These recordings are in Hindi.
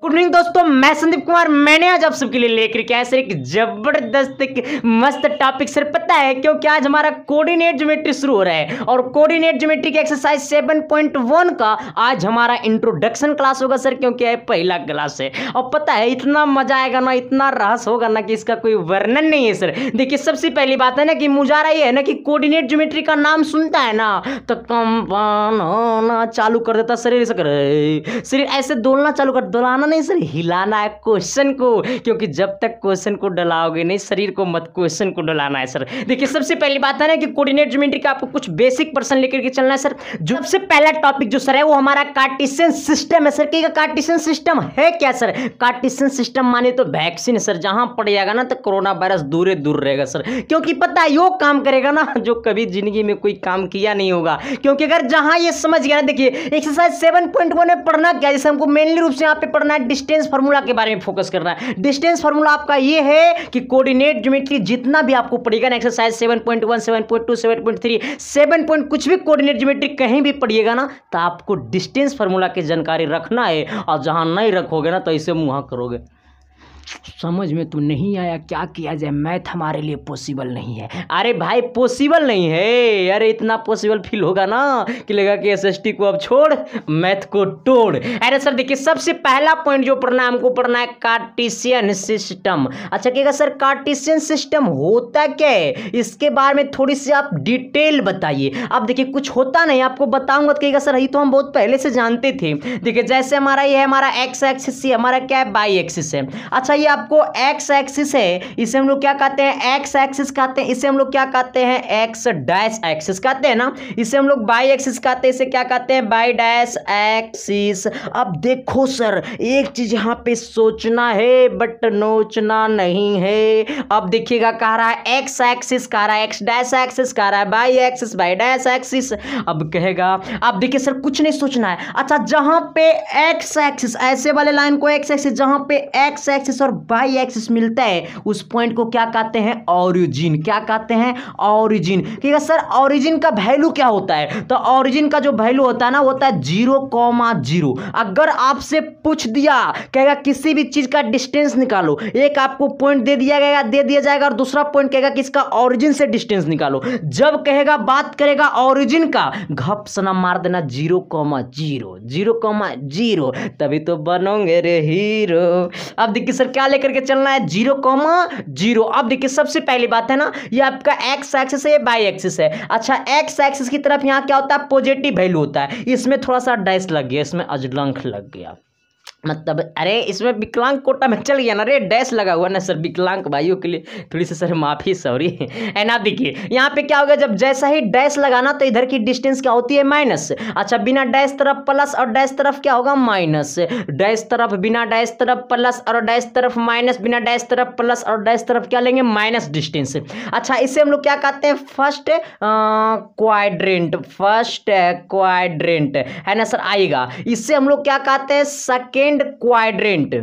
गुड मॉर्निंग दोस्तों, मैं संदीप कुमार। मैंने आज आप सबके लिए लेकर के आया सर एक जबरदस्त एक मस्त टॉपिक। सर पता है क्योंकि आज हमारा कोऑर्डिनेट ज्योमेट्री शुरू हो रहा है और कोऑर्डिनेट ज्योमेट्री की एक्सरसाइज 7.1 का आज हमारा इंट्रोडक्शन क्लास होगा सर, क्योंकि है पहला क्लास है। और पता है इतना मजा आएगा ना, इतना रहस्य होगा ना कि इसका कोई वर्णन नहीं है सर। देखिए सबसे पहली बात है ना कि मुजारा ये है ना कि कोऑर्डिनेट ज्योमेट्री का नाम सुनता है ना तो कंपन होना चालू कर देता, शरीर शरीर ऐसे दोलना चालू कर, दोलाना नहीं सर, हिलाना है क्वेश्चन को, क्योंकि जब तक क्वेश्चन को डलाओगे नहीं शरीर को मत, क्वेश्चन को डलाना है सर। देखिए सबसे पहली बात है ना कि कोऑर्डिनेट ज्योमेट्री का आपको कुछ बेसिक पर्सन लेकर के चलना है सर। जो सबसे पहला टॉपिक जो सर है वो हमारा कार्टेशियन सिस्टम है सर। कि कार्टेशियन सिस्टम है क्या सर? कार्टेशियन सिस्टम माने तो वैक्सीन है सर, जहां पड़ जाएगा ना तो कोरोना वायरस दूर दूर रहेगा सर, क्योंकि पता है यो काम करेगा ना जो कभी जिंदगी में कोई काम किया नहीं होगा। क्योंकि अगर जहां ये समझ गया ना, देखिए एक्सरसाइज 7.1 में पढ़ना क्या, जैसे हमको मेनली रूप से यहाँ पे पढ़ना है डिस्टेंस फार्मूला के बारे में फोकस करना है। डिस्टेंस फार्मूला आपका ये है कि कोऑर्डिनेट ज्योमेट्री जितना भी आपको पढ़ेगा ना, एक्सरसाइज 7.1 7.2 7.3 7 पॉइंट कुछ भी कोऑर्डिनेट ज्योमेट्री कहीं भी पढ़िएगा ना तो आपको डिस्टेंस फार्मूला की जानकारी रखना है। और जहां नहीं रखोगे ना तो इसे मुँह करोगे। समझ में तो नहीं आया, क्या किया जाए, मैथ हमारे लिए पॉसिबल नहीं है। अरे भाई पॉसिबल नहीं है, अरे इतना पॉसिबल फील होगा ना कि लगेगा कि एसएसटी को अब छोड़ मैथ को तोड़। अरे सर देखिए सबसे पहला पॉइंट जो पढ़ना है हमको पढ़ना है कार्टेशियन सिस्टम। अच्छा कहेगा सर कार्टेशियन सिस्टम होता क्या है, इसके बारे में थोड़ी सी आप डिटेल बताइए। अब देखिए कुछ होता नहीं, आपको बताऊंगा तो कहेगा सर ये तो हम बहुत पहले से जानते थे। देखिए जैसे हमारा ये है हमारा एक्स एक्सिस, हमारा क्या है बाई एक्सिस है। अच्छा ये आपको एक्स एक्सिस है, इसे हम लोग क्या कहते हैं एक्स एक्सिस कहते हैं। इसे हम लोग क्या कहते हैं एक्स डैश एक्सिस कहते हैं ना। इसे हम लोग बाई एक्सिस कहते हैं, इसे क्या कहते हैं बाई डैश एक्सिस। अब देखो सर एक चीज यहाँ पे सोचना है बट नोचना नहीं है। अब देखिएगा कह रहा है एक्स एक्सिस, कह रहा है एक्स डैश एक्सिस, कह रहा है by axis by dash axis. अब कहेगा अब देखिए सर कुछ नहीं सोचना है। अच्छा जहां पे एक्स एक्सिस, ऐसे वाले लाइन को एक्स एक्सिस, जहां पे एक्स एक्सिस और बाई एक्सिस मिलता है उस पॉइंट को क्या कहते हैं ऑरिजिन। क्या कहते हैं ऑरिजिन। ठीक सर ऑरिजिन का वैल्यू क्या होता है, तो ऑरिजिन का जो वैल्यू होता है ना होता है 0,0। अगर आपसे पूछ दिया कहेगा किसी भी चीज का डिस्टेंस निकालो, एक आपको पॉइंट दे दिया जाएगा और दूसरा पॉइंट कहेगा कि इसका ऑरिजिन से डिस्टेंस निकालो। जब कहेगा बात करेगा ऑरिजिन का, घप सना मार देना 0,0 0,0, तभी तो बनोगे रे हीरो। अब देखिए सर क्या लेकर के चलना है 0,0। अब देखिए सबसे पहली बात है ना ये आपका एक्स एक्सिस है, बाई एक्सिस है। अच्छा एक्स एक्सिस की तरफ यहाँ क्या होता है पॉजिटिव वैल्यू होता है, इसमें थोड़ा सा डैश लग गया, इसमें अजलंख लग गया, मतलब अरे इसमें विकलांग कोटा में चल गया ना रे, डैश लगा हुआ ना सर, विकलांग भाइयों के लिए थोड़ी सी सर माफी सॉरी है ना। देखिए यहाँ पे क्या होगा जब जैसा ही डैश लगाना तो इधर की डिस्टेंस क्या होती है माइनस। अच्छा बिना डैश तरफ प्लस और डैश तरफ क्या होगा माइनस, डैश तरफ बिना डैश तरफ प्लस और डैश तरफ माइनस, बिना डैश तरफ प्लस और डैश तरफ क्या लेंगे माइनस डिस्टेंस। अच्छा इसे हम लोग क्या कहते हैं फर्स्ट क्वाड्रेंट, फर्स्ट क्वाड्रेंट है ना सर आएगा। इससे हम लोग क्या कहते हैं सेकेंड क्वाड्रेंट,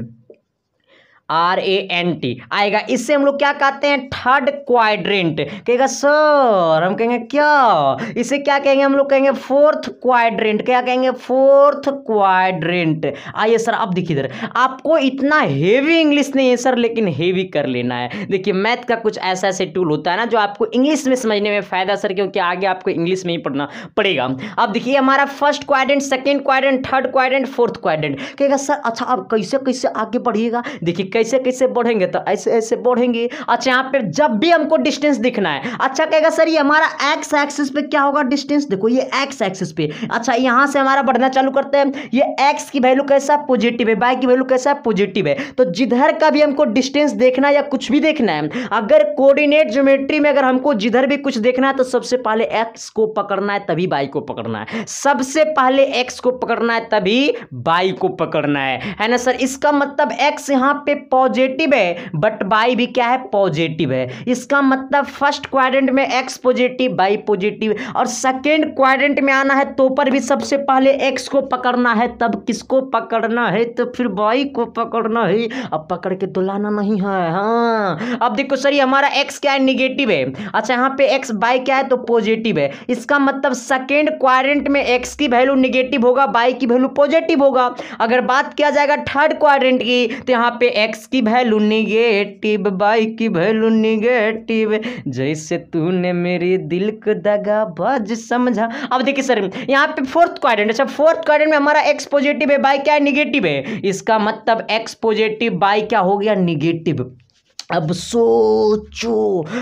RANT आएगा। इससे हम लोग क्या कहते हैं थर्ड क्वाड्रेंट। कहेगा सर हम कहेंगे क्या, इसे क्या कहेंगे हम लोग कहेंगे फोर्थ क्वाड्रेंट। क्या कहेंगे फोर्थ क्वाड्रेंट। आइए सर अब देखिए इधर आपको इतना हेवी इंग्लिश नहीं है सर, लेकिन हेवी कर लेना है। देखिए मैथ का कुछ ऐसा ऐसे टूल होता है ना जो आपको इंग्लिश में समझने में फायदा सर, क्योंकि आगे आपको इंग्लिश में ही पढ़ना पड़ेगा। अब देखिए हमारा first quadrant, second quadrant, third quadrant, fourth quadrant. कहेगा सर अच्छा अब कैसे कैसे आगे बढ़िएगा, देखिए कैसे कैसे बढ़ेंगे तो ऐसे ऐसे बढ़ेंगे। अच्छा यहाँ पे जब भी हमको डिस्टेंस दिखना है, अच्छा कहेगा सर ये हमारा एक्स एक्सिस पे क्या होगा डिस्टेंस, देखो ये एक्स एक्सिस पे। अच्छा यहाँ से हमारा बढ़ना चालू करते हैं, ये एक्स की वैल्यू कैसा पॉजिटिव है, वाई की वैल्यू कैसा पॉजिटिव है। तो जिधर का भी हमको डिस्टेंस देखना है या कुछ भी देखना है, अगर कोऑर्डिनेट ज्योमेट्री में अगर हमको जिधर भी कुछ देखना है तो सबसे पहले एक्स को पकड़ना है तभी वाई को पकड़ना है, सबसे पहले एक्स को पकड़ना है तभी वाई को पकड़ना है ना सर। इसका मतलब एक्स यहाँ पे पॉजिटिव है बट बाई भी क्या है, पॉजिटिव है। इसका मतलब फर्स्ट क्वाड्रेंट में एक्स पॉजिटिव बाई पॉजिटिव, और सेकेंड क्वाड्रेंट में आना है तो पर भी सबसे पहले एक्स को पकड़ना है, तब किसको पकड़ना है, तो फिर बाई को पकड़ना है। अब पकड़ के दुलाना नहीं है। हाँ अब देखो सर, ये हमारा एक्स क्या है, निगेटिव है। अच्छा यहाँ पे एक्स बाई क्या है, तो पॉजिटिव है। इसका मतलब सेकेंड क्वाड्रेंट में एक्स की वैल्यू निगेटिव होगा, बाई की वैल्यू पॉजिटिव होगा। अगर बात किया जाएगा थर्ड क्वाड्रेंट की, तो यहाँ पे एक्स की वैल्यू निगेटिव, बाई की वैल्यू निगेटिव, जैसे तूने मेरे दिल को दगाबाज समझा। अब देखिए सर, यहाँ पे फोर्थ क्वाड्रेंट, अच्छा फोर्थ क्वाड्रेंट में हमारा एक्स पॉजिटिव है, बाई क्या है, निगेटिव है। इसका मतलब एक्स पॉजिटिव बाई क्या हो गया, निगेटिव। अब सोचो,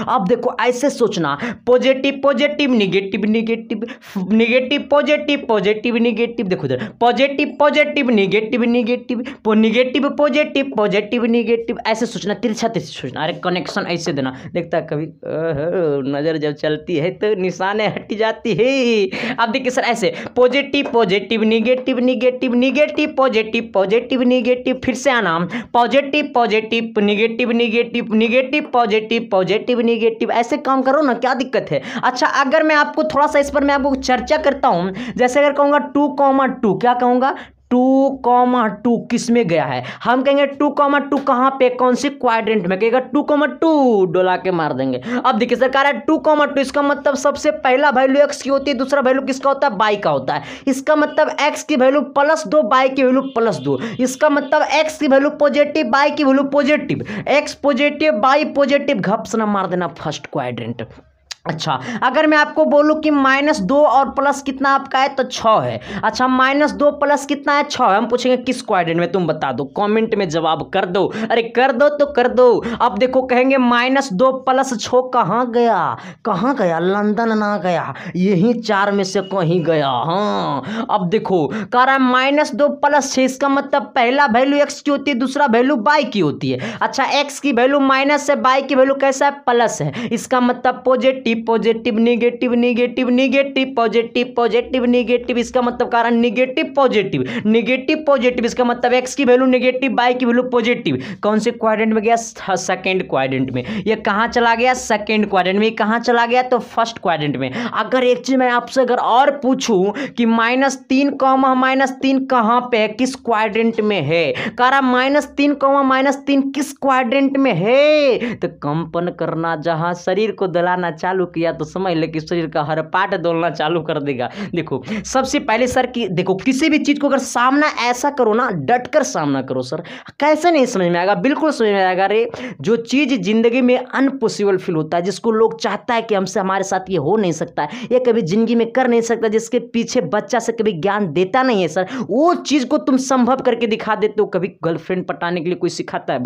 अब देखो ऐसे सोचना, positive positive negative negative negative positive positive negative, देखो इधर positive positive negative negative negative positive positive negative, ऐसे सोचना, तिरछा तिरछा सोचना। अरे कनेक्शन ऐसे देना, देखता है कभी नजर जब चलती है तो निशाने हट जाती है। अब देखिए सर ऐसे positive positive negative negative negative positive positive negative, फिर से आना positive positive negative negative negative positive positive negative, ऐसे काम करो ना, क्या दिक्कत है। अच्छा अगर मैं आपको थोड़ा सा इस पर मैं आपको चर्चा करता हूं, जैसे अगर कहूंगा 2,2, क्या कहूंगा, 2,2 किस में गया है, हम कहेंगे 2,2 कहाँ पे, कौन सी क्वाड्रेंट में, कहेगा 2,2 डोला के मार देंगे। अब देखिए सर कह रहा है 2,2, इसका मतलब सबसे पहला वैल्यू एक्स की होती है, दूसरा वैल्यू किसका होता है, बाई का होता है। इसका मतलब एक्स की वैल्यू +2, बाई की वैल्यू +2, इसका मतलब एक्स की वैल्यू पॉजिटिव, बाई की value positive, x positive y positive, घप से ना मार देना फर्स्ट क्वाड्रेंट। अच्छा अगर मैं आपको बोलूं कि -2 और प्लस कितना आपका है, तो 6 है। अच्छा -2 प्लस कितना है, 6 है। हम पूछेंगे किस क्वाड्रेंट में, तुम बता दो, कमेंट में जवाब कर दो। अरे कर दो तो कर दो। अब देखो कहेंगे -2 + 6 कहाँ गया, कहाँ गया, लंदन ना गया, यही 4 में से कहीं गया। हाँ अब देखो कह रहा है -2 + 6, इसका मतलब पहला वैल्यू एक्स की होती है, दूसरा वैल्यू बाई की होती है। अच्छा एक्स की वैल्यू माइनस है, बाई की वैल्यू कैसा है, प्लस है। इसका मतलब positive positive negative negative negative positive positive negative, इसका मतलब कारण निगेटिव पॉजिटिव निगेटिव पॉजिटिव, इसका मतलब एक्स की वैल्यू निगेटिव बाई की वैल्यू पॉजिटिव। कौन से क्वाड्रेंट में गया, सेकंड क्वाड्रेंट में। ये कहाँ चला गया, सेकंड क्वाड्रेंट में। कहाँ चला गया, तो फर्स्ट क्वाड्रेंट में। अगर एक चीज मैं आपसे अगर और पूछूं कि -3, -3 कहाँ पे है, किस क्वाड्रेंट में है, कह रहा -3, -3 किस क्वाड्रेंट में है, तो कंपन करना, जहां शरीर को दलाना चालू किया तो समझ ले कि शरीर का हर पार्ट डोलना चालू कर देगा। देखो सबसे पहले सर की देखो, किसी भी चीज को अगर सामना ऐसा करो ना, डट कर सामना करो सर, कैसे नहीं समझ में आएगा, बिल्कुल समझ में आएगा। रे जो चीज जिंदगी में अनपॉसिबल फील होता है, जिसको लोग चाहता है कि हमसे हमारे साथ ये हो नहीं सकता है, ये कभी जिंदगी में कर नहीं सकता, जिसके पीछे बच्चा से कभी ज्ञान देता नहीं है सर, वो चीज को तुम संभव करके दिखा देते हो। कभी गर्लफ्रेंड पटाने के लिए कोई सिखाता है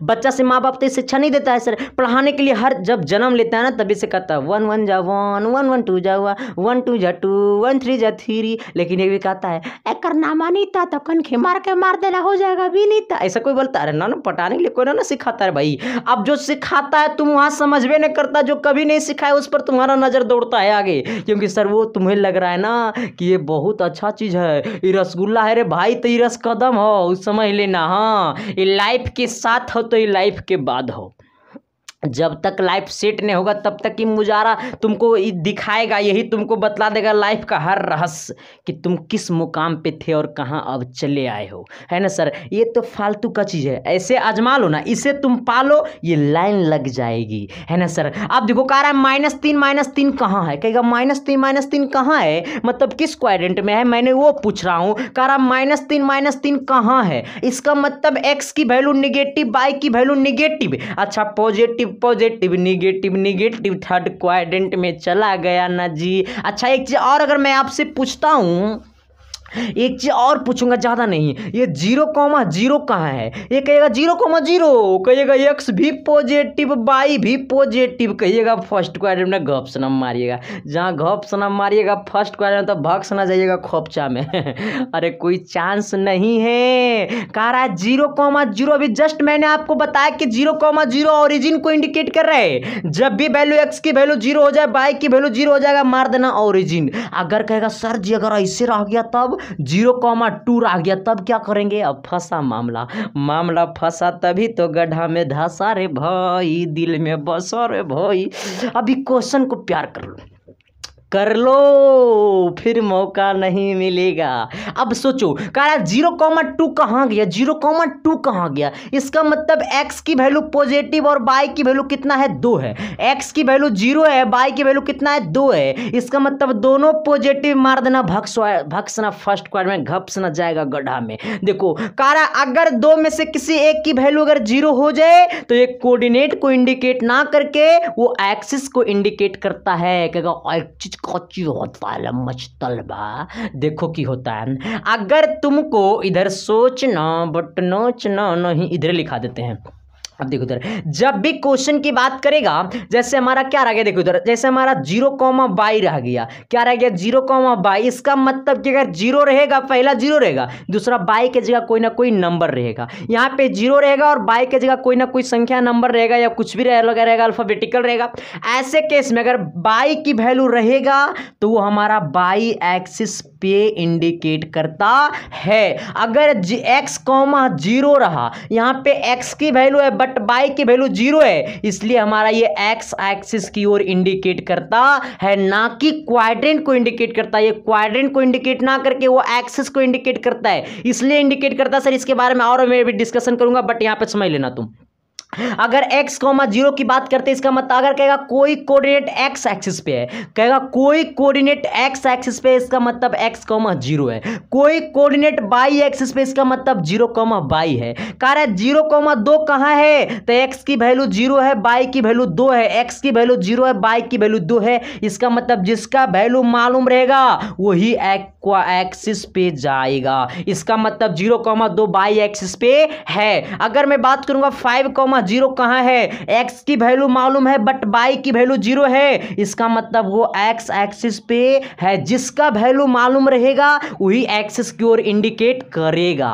बच्चा से माँ बाप तो शिक्षा नहीं देता है सर, पढ़ाने के लिए हर जब जन्म लेता है ना तभी से कहता है 1 1 जा 1 1 1 2 जा 1 2 जा 2 1 3 जा 3, लेकिन ये भी कहता है एक नामा नहीं था तो कनखे मार के मार देना हो जाएगा भी नहीं था, ऐसा कोई बोलता है ना पढ़ाने के लिए कोई ना सिखाता है भाई। अब जो सिखाता है तुम वहाँ समझ भी नहीं करता, जो कभी नहीं सिखाया उस पर तुम्हारा नजर दौड़ता है आगे, क्योंकि सर वो तुम्हें लग रहा है ना कि ये बहुत अच्छा चीज है, ये रसगुल्ला है रे भाई, तो ये रस कदम हो समझ लेना। हाँ ये लाइफ के साथ हो तो ये लाइफ के बाद हो, जब तक लाइफ सेट नहीं होगा तब तक ही मुजारा तुमको दिखाएगा, यही तुमको बतला देगा लाइफ का हर रहस्य कि तुम किस मुकाम पे थे और कहाँ अब चले आए हो, है ना सर। ये तो फालतू का चीज़ है, ऐसे आजमा लो ना, इसे तुम पालो, ये लाइन लग जाएगी, है ना सर। अब देखो कह रहा है -3 कहाँ है, कहेगा -3 कहाँ है, मतलब किस क्वाड्रेंट में है, मैंने वो पूछ रहा हूँ। कह रहा -3 कहाँ है, इसका मतलब एक्स की वैल्यू निगेटिव, बाई की वैल्यू निगेटिव। अच्छा positive positive negative negative third quadrant में चला गया ना जी। अच्छा एक चीज और अगर मैं आपसे पूछता हूँ, एक चीज और पूछूंगा, ज्यादा नहीं, ये 0,0 कहाँ है, ये कहिएगा 0,0, कहिएगा एक्स भी पॉजिटिव बाई भी पॉजिटिव, कहिएगा फर्स्ट क्वाड्रेंट में घप से न मारिएगा, जहाँ घप से न मारिएगा फर्स्ट क्वाड्रेंट तो भग से न जाइएगा खोपचा में अरे कोई चांस नहीं है। कह रहा है 0,0, अभी जस्ट मैंने आपको बताया कि 0,0 ओरिजिन को इंडिकेट कर रहे हैं, जब भी वैल्यू एक्स की वैल्यू 0 हो जाए, बाई की वैल्यू 0 हो जाएगा, मार देना ओरिजिन। अगर कहेगा सर जी अगर ऐसे रह गया तब, 0,2 रह गया, तब क्या करेंगे? अब फंसा मामला फंसा, तभी तो गड्ढा में धंसा रे भाई, दिल में बसा रे भाई। अभी क्वेश्चन को प्यार कर लो, फिर मौका नहीं मिलेगा। अब सोचो, कहा 0,2 कहाँ गया? 0,2 कहाँ गया? इसका मतलब x की वैल्यू पॉजिटिव और y की वैल्यू कितना है? 2 है। x की वैल्यू 0 है, y की वैल्यू कितना है? 2 है। इसका मतलब दोनों पॉजिटिव मार देना, भक्सना फर्स्ट क्वार में, घपसना जाएगा गड्ढा में। देखो कहा अगर दो में से किसी एक की वैल्यू अगर 0 हो जाए तो ये कोऑर्डिनेट को इंडिकेट ना करके वो एक्सिस को इंडिकेट करता है। कहेगा कच्ची होता है मचतलबा, देखो की होता है। अगर तुमको इधर सोचना बट नोचना नहीं, इधर लिखा देते हैं। अब देखो इधर जब भी क्वेश्चन की बात करेगा, जैसे हमारा क्या रह गया, देखो इधर जैसे हमारा 0,y रह गया, क्या रह गया? 0,y। इसका मतलब कि अगर 0 रहेगा, पहला 0 रहेगा, दूसरा y के जगह कोई ना कोई नंबर रहेगा। यहाँ पे 0 रहेगा और y के जगह कोई ना कोई संख्या नंबर रहेगा या कुछ भी रहेगा, अल्फाबेटिकल रहेगा। ऐसे केस में अगर y की वैल्यू रहेगा तो वो हमारा y एक्सिस पे इंडिकेट करता है। अगर x, 0 रहा, यहाँ पे x की वैल्यू है बट y की वैल्यू 0 है, इसलिए हमारा ये x एक्सिस की ओर इंडिकेट करता है, ना कि क्वाड्रेंट को इंडिकेट करता है। ये क्वाड्रेंट को इंडिकेट ना करके वो एक्सिस को इंडिकेट करता है, इसलिए इंडिकेट करता है। सर इसके बारे में और मैं भी डिस्कशन करूंगा, बट यहां पे समझ लेना तुम। अगर x, 0 की बात करते हैं, इसका मतलब अगर कहेगा कोई कोऑर्डिनेट x एक्सिस पे है, कहेगा कोई कोऑर्डिनेट x एक्सिस पे, इसका मतलब x, 0 है। कोई कोऑर्डिनेट y एक्सिस पे, इसका मतलब 0,y है। कह रहा है 0,2 कहाँ है? तो x की वैल्यू 0 है, y की वैल्यू 2 है। x की वैल्यू 0 है, y की वैल्यू 2 है। इसका मतलब जिसका वैल्यू मालूम रहेगा वही एक्सिस पे जाएगा। इसका मतलब 0,2 y एक्सिस पे है। अगर मैं बात करूंगा 5,0 कहाँ है? x की वैल्यू मालूम है बट y की वैल्यू 0 है, इसका मतलब वो x एक्सिस पे है। जिसका वैल्यू मालूम रहेगा वही एक्सिस की ओर इंडिकेट करेगा।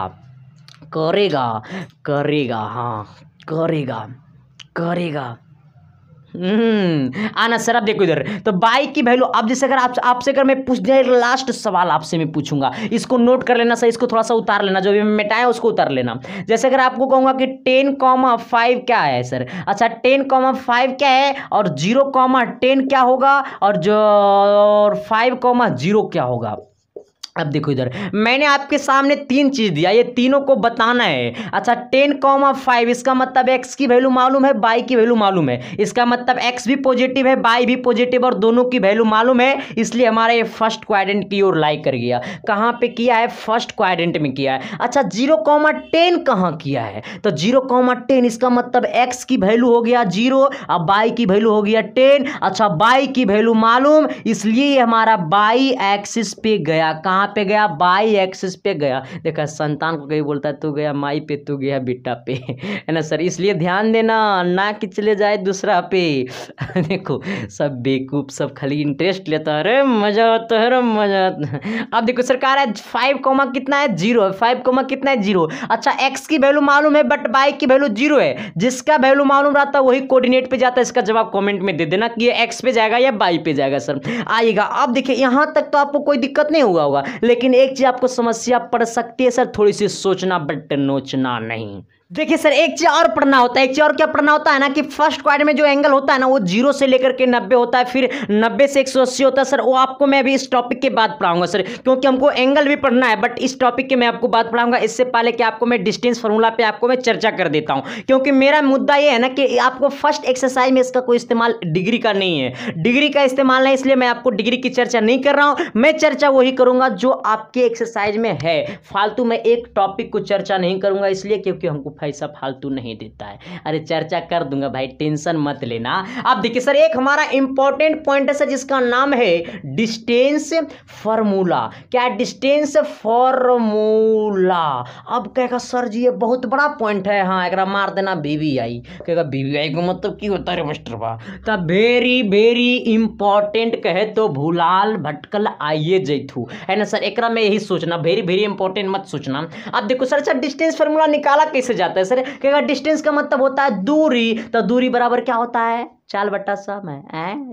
आना सर। अब देखो इधर तो y की वैल्यू, अब जैसे अगर आपसे अगर मैं पूछ दिया, लास्ट सवाल आपसे मैं पूछूंगा, इसको नोट कर लेना सर, इसको थोड़ा सा उतार लेना, जो भी मैं मिटाया उसको उतार लेना। जैसे अगर आपको कहूंगा कि 10,5 क्या है सर? अच्छा 10,5 क्या है और 0,10 क्या होगा और 5,0 क्या होगा? अब देखो इधर मैंने आपके सामने 3 चीज दिया, ये तीनों को बताना है। अच्छा 10,5 इसका मतलब x की वैल्यू मालूम है, y की वैल्यू मालूम है। इसका मतलब x भी पॉजिटिव है, y भी पॉजिटिव और दोनों की वैल्यू मालूम है, इसलिए हमारा ये फर्स्ट क्वाड्रेंट की ओर लाई कर गया। कहाँ पे किया है? फर्स्ट क्वाड्रेंट में किया है। अच्छा 0,10 कहाँ किया है? तो 0,10 इसका मतलब x की वैल्यू हो गया 0, अब y की वैल्यू हो गया 10। अच्छा y की वैल्यू मालूम, इसलिए हमारा y एक्सिस पे गया। कहाँ पे गया? y एक्सिस पे गया। देखा संतान को कहीं बोलता है तू गया माई पे, तू गया बेटा पे, है ना सर? इसलिए ध्यान देना ना कि चले जाए दूसरा पे। देखो सब बेवकूफ, सब खाली इंटरेस्ट लेता है, अरे मजा आता है, मजा आता है। अब देखो सरकार है 5, कितना है? 0 है। 5, कितना है? 0। अच्छा x की वैल्यू मालूम है बट y की वैल्यू 0 है। जिसका वैल्यू मालूम रहता है वही कोऑर्डिनेट पे जाता है। इसका जवाब कमेंट में दे देना कि ये x पे जाएगा या y पे जाएगा सर, आएगा। अब देखिए यहां तक तो आपको कोई दिक्कत नहीं हुआ होगा, लेकिन एक चीज आपको समस्या पड़ सकती है सर, थोड़ी सी सोचना बट नोचना नहीं। देखिए सर एक चीज और पढ़ना होता है, एक चीज और क्या पढ़ना होता है ना कि फर्स्ट क्वाड्रेंट में जो एंगल होता है ना वो 0 से लेकर के 90 होता है, फिर 90 से 180 होता है सर। वो आपको मैं अभी इस टॉपिक के बाद पढ़ाऊंगा सर, क्योंकि हमको एंगल भी पढ़ना है, बट इस टॉपिक के मैं आपको बात पढ़ाऊंगा। इससे पहले कि आपको मैं डिस्टेंस फार्मूला पे आपको मैं चर्चा कर देता हूं, क्योंकि मेरा मुद्दा ये है ना कि आपको फर्स्ट एक्सरसाइज में इसका कोई इस्तेमाल डिग्री का नहीं है, डिग्री का इस्तेमाल नहीं, इसलिए मैं आपको डिग्री की चर्चा नहीं कर रहा हूं। मैं चर्चा वही करूंगा जो आपके एक्सरसाइज में है। फालतू में एक टॉपिक को चर्चा नहीं करूंगा, इसलिए क्योंकि हमको पैसा फालतू नहीं देता है। अरे चर्चा कर दूंगा भाई, टेंशन मत लेना। अब देखिए सर एक हमारा इंपॉर्टेंट पॉइंट है सर जिसका नाम है डिस्टेंस फार्मूला। क्या? Distance formula. अब कहेगा सर जी ये बहुत बड़ा पॉइंट है, हाँ एक मार देना BVI। कहेगा BVI को मतलब की होता है मास्टर बा? तो वेरी वेरी इंपॉर्टेंट कहे तो भूलाल भटकल आइए जैथू, है ना सर? एकरा में यही सोचना, वेरी वेरी इंपॉर्टेंट मत सोचना। अब देखो सर अच्छा डिस्टेंस फार्मूला निकाला कैसे जाता है सर, कहेगा डिस्टेंस का मतलब होता है दूरी, तो दूरी बराबर क्या होता है, 4/100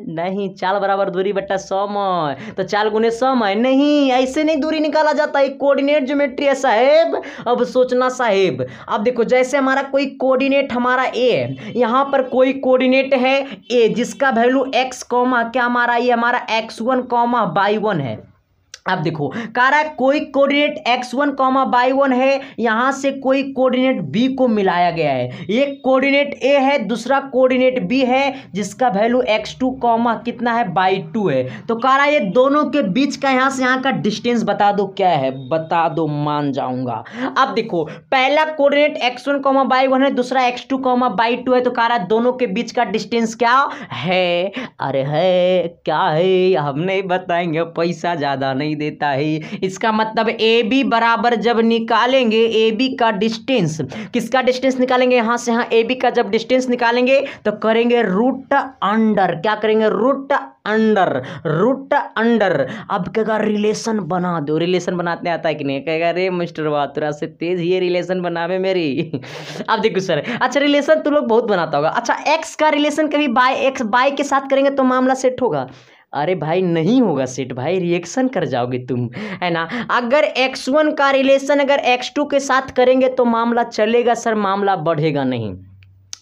नहीं, 4 बराबर दूरी बट्टा 100 तो 4 गुने 100 नहीं, ऐसे नहीं दूरी निकाला जाता है, कोऑर्डिनेट ज्योमेट्री है साहेब। अब सोचना साहेब, अब देखो जैसे हमारा कोई कोऑर्डिनेट हमारा ए है, यहाँ पर कोई कोऑर्डिनेट है ए जिसका वैल्यू x कॉमा क्या हमारा ये हमारा x1 कॉमा y1 है। अब देखो कह रहा है कोई कोऑर्डिनेट x1 कॉमा y1 है, यहां से कोई कोऑर्डिनेट b को मिलाया गया है, एक कोऑर्डिनेट a है दूसरा कोऑर्डिनेट b है जिसका वैल्यू x2 कॉमा कितना है y2 है। तो कह रहा है ये दोनों के बीच का यहां से यहां का डिस्टेंस बता दो क्या है, बता दो मान जाऊंगा। अब देखो पहला कोऑर्डिनेट x1 कॉमा y1 है, दूसरा x2 कॉमा y2 है, तो कह रहा है दोनों के बीच का डिस्टेंस क्या है, अरे है क्या है हम नहीं बताएंगे, पैसा ज्यादा नहीं देता है। इसका मतलब ए बी बराबर जब निकालेंगे ए बी का डिस्टेंस, किसका डिस्टेंस निकालेंगे, यहां से यहां ए बी का जब डिस्टेंस निकालेंगे तो करेंगे रूट अंडर, क्या करेंगे रूट अंडर। अब कहेगा रिलेशन बना दो, रिलेशन बनाते आता है कि नहीं, कहेगा रे मिस्टर वातुरा से तेज ये रिलेशन बनावे मेरी। अब देखो सर, अच्छा रिलेशन तो लोग बहुत बनाता होगा, अच्छा एक्स का रिलेशन कभी बाय के साथ करेंगे तो मामला सेट होगा, अरे भाई नहीं होगा सेट भाई, रिएक्शन कर जाओगे तुम, है ना। अगर x1 का रिलेशन अगर x2 के साथ करेंगे तो मामला चलेगा सर, मामला बढ़ेगा नहीं।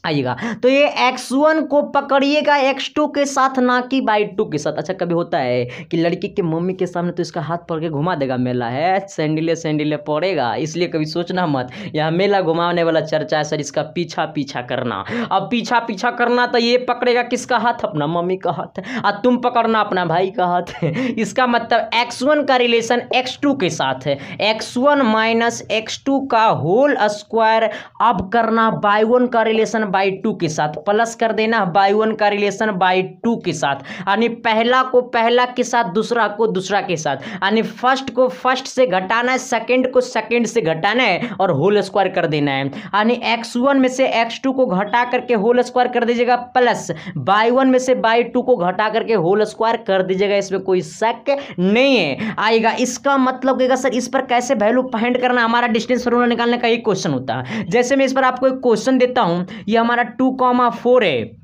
आइएगा तो ये x1 को पकड़िएगा x2 के साथ ना कि y2 के साथ। अच्छा कभी होता है कि लड़की के मम्मी के सामने तो इसका हाथ पकड़ के घुमा देगा, मेला है सैंडिले पड़ेगा, इसलिए कभी सोचना मत, यहाँ मेला घुमाने वाला चर्चा है सर, इसका पीछा करना। अब पीछा करना तो ये पकड़ेगा किसका हाथ, अपना मम्मी का हाथ, और तुम पकड़ना अपना भाई का हाथ। इसका मतलब x1 का रिलेशन x2 के साथ है, x1 माइनस x2 का होल स्क्वायर। अब करना y1 का रिलेशन y2 के साथ, प्लस कर देना y1 का रिलेशन y2 के साथ, यानी पहला को पहला के साथ, दूसरा को दूसरा के साथ, यानी फर्स्ट को फर्स्ट से घटाना है, सेकंड को सेकंड से घटाना है और होल स्क्वायर कर देना है। यानी x1 में से x2 को घटा करके होल स्क्वायर कर दीजिएगा, प्लस y1 में से y2 को घटा करके होल स्क्वायर कर दीजिएगा, इसमें कोई शक नहीं है। आएगा इसका मतलब सर इस पर कैसे वैल्यू फाइंड करना, हमारा डिस्टेंस फार्मूला निकालने का एक क्वेश्चन होता है। जैसे मैं इस पर आपको एक क्वेश्चन देता हूं, ये हमारा 2,4 है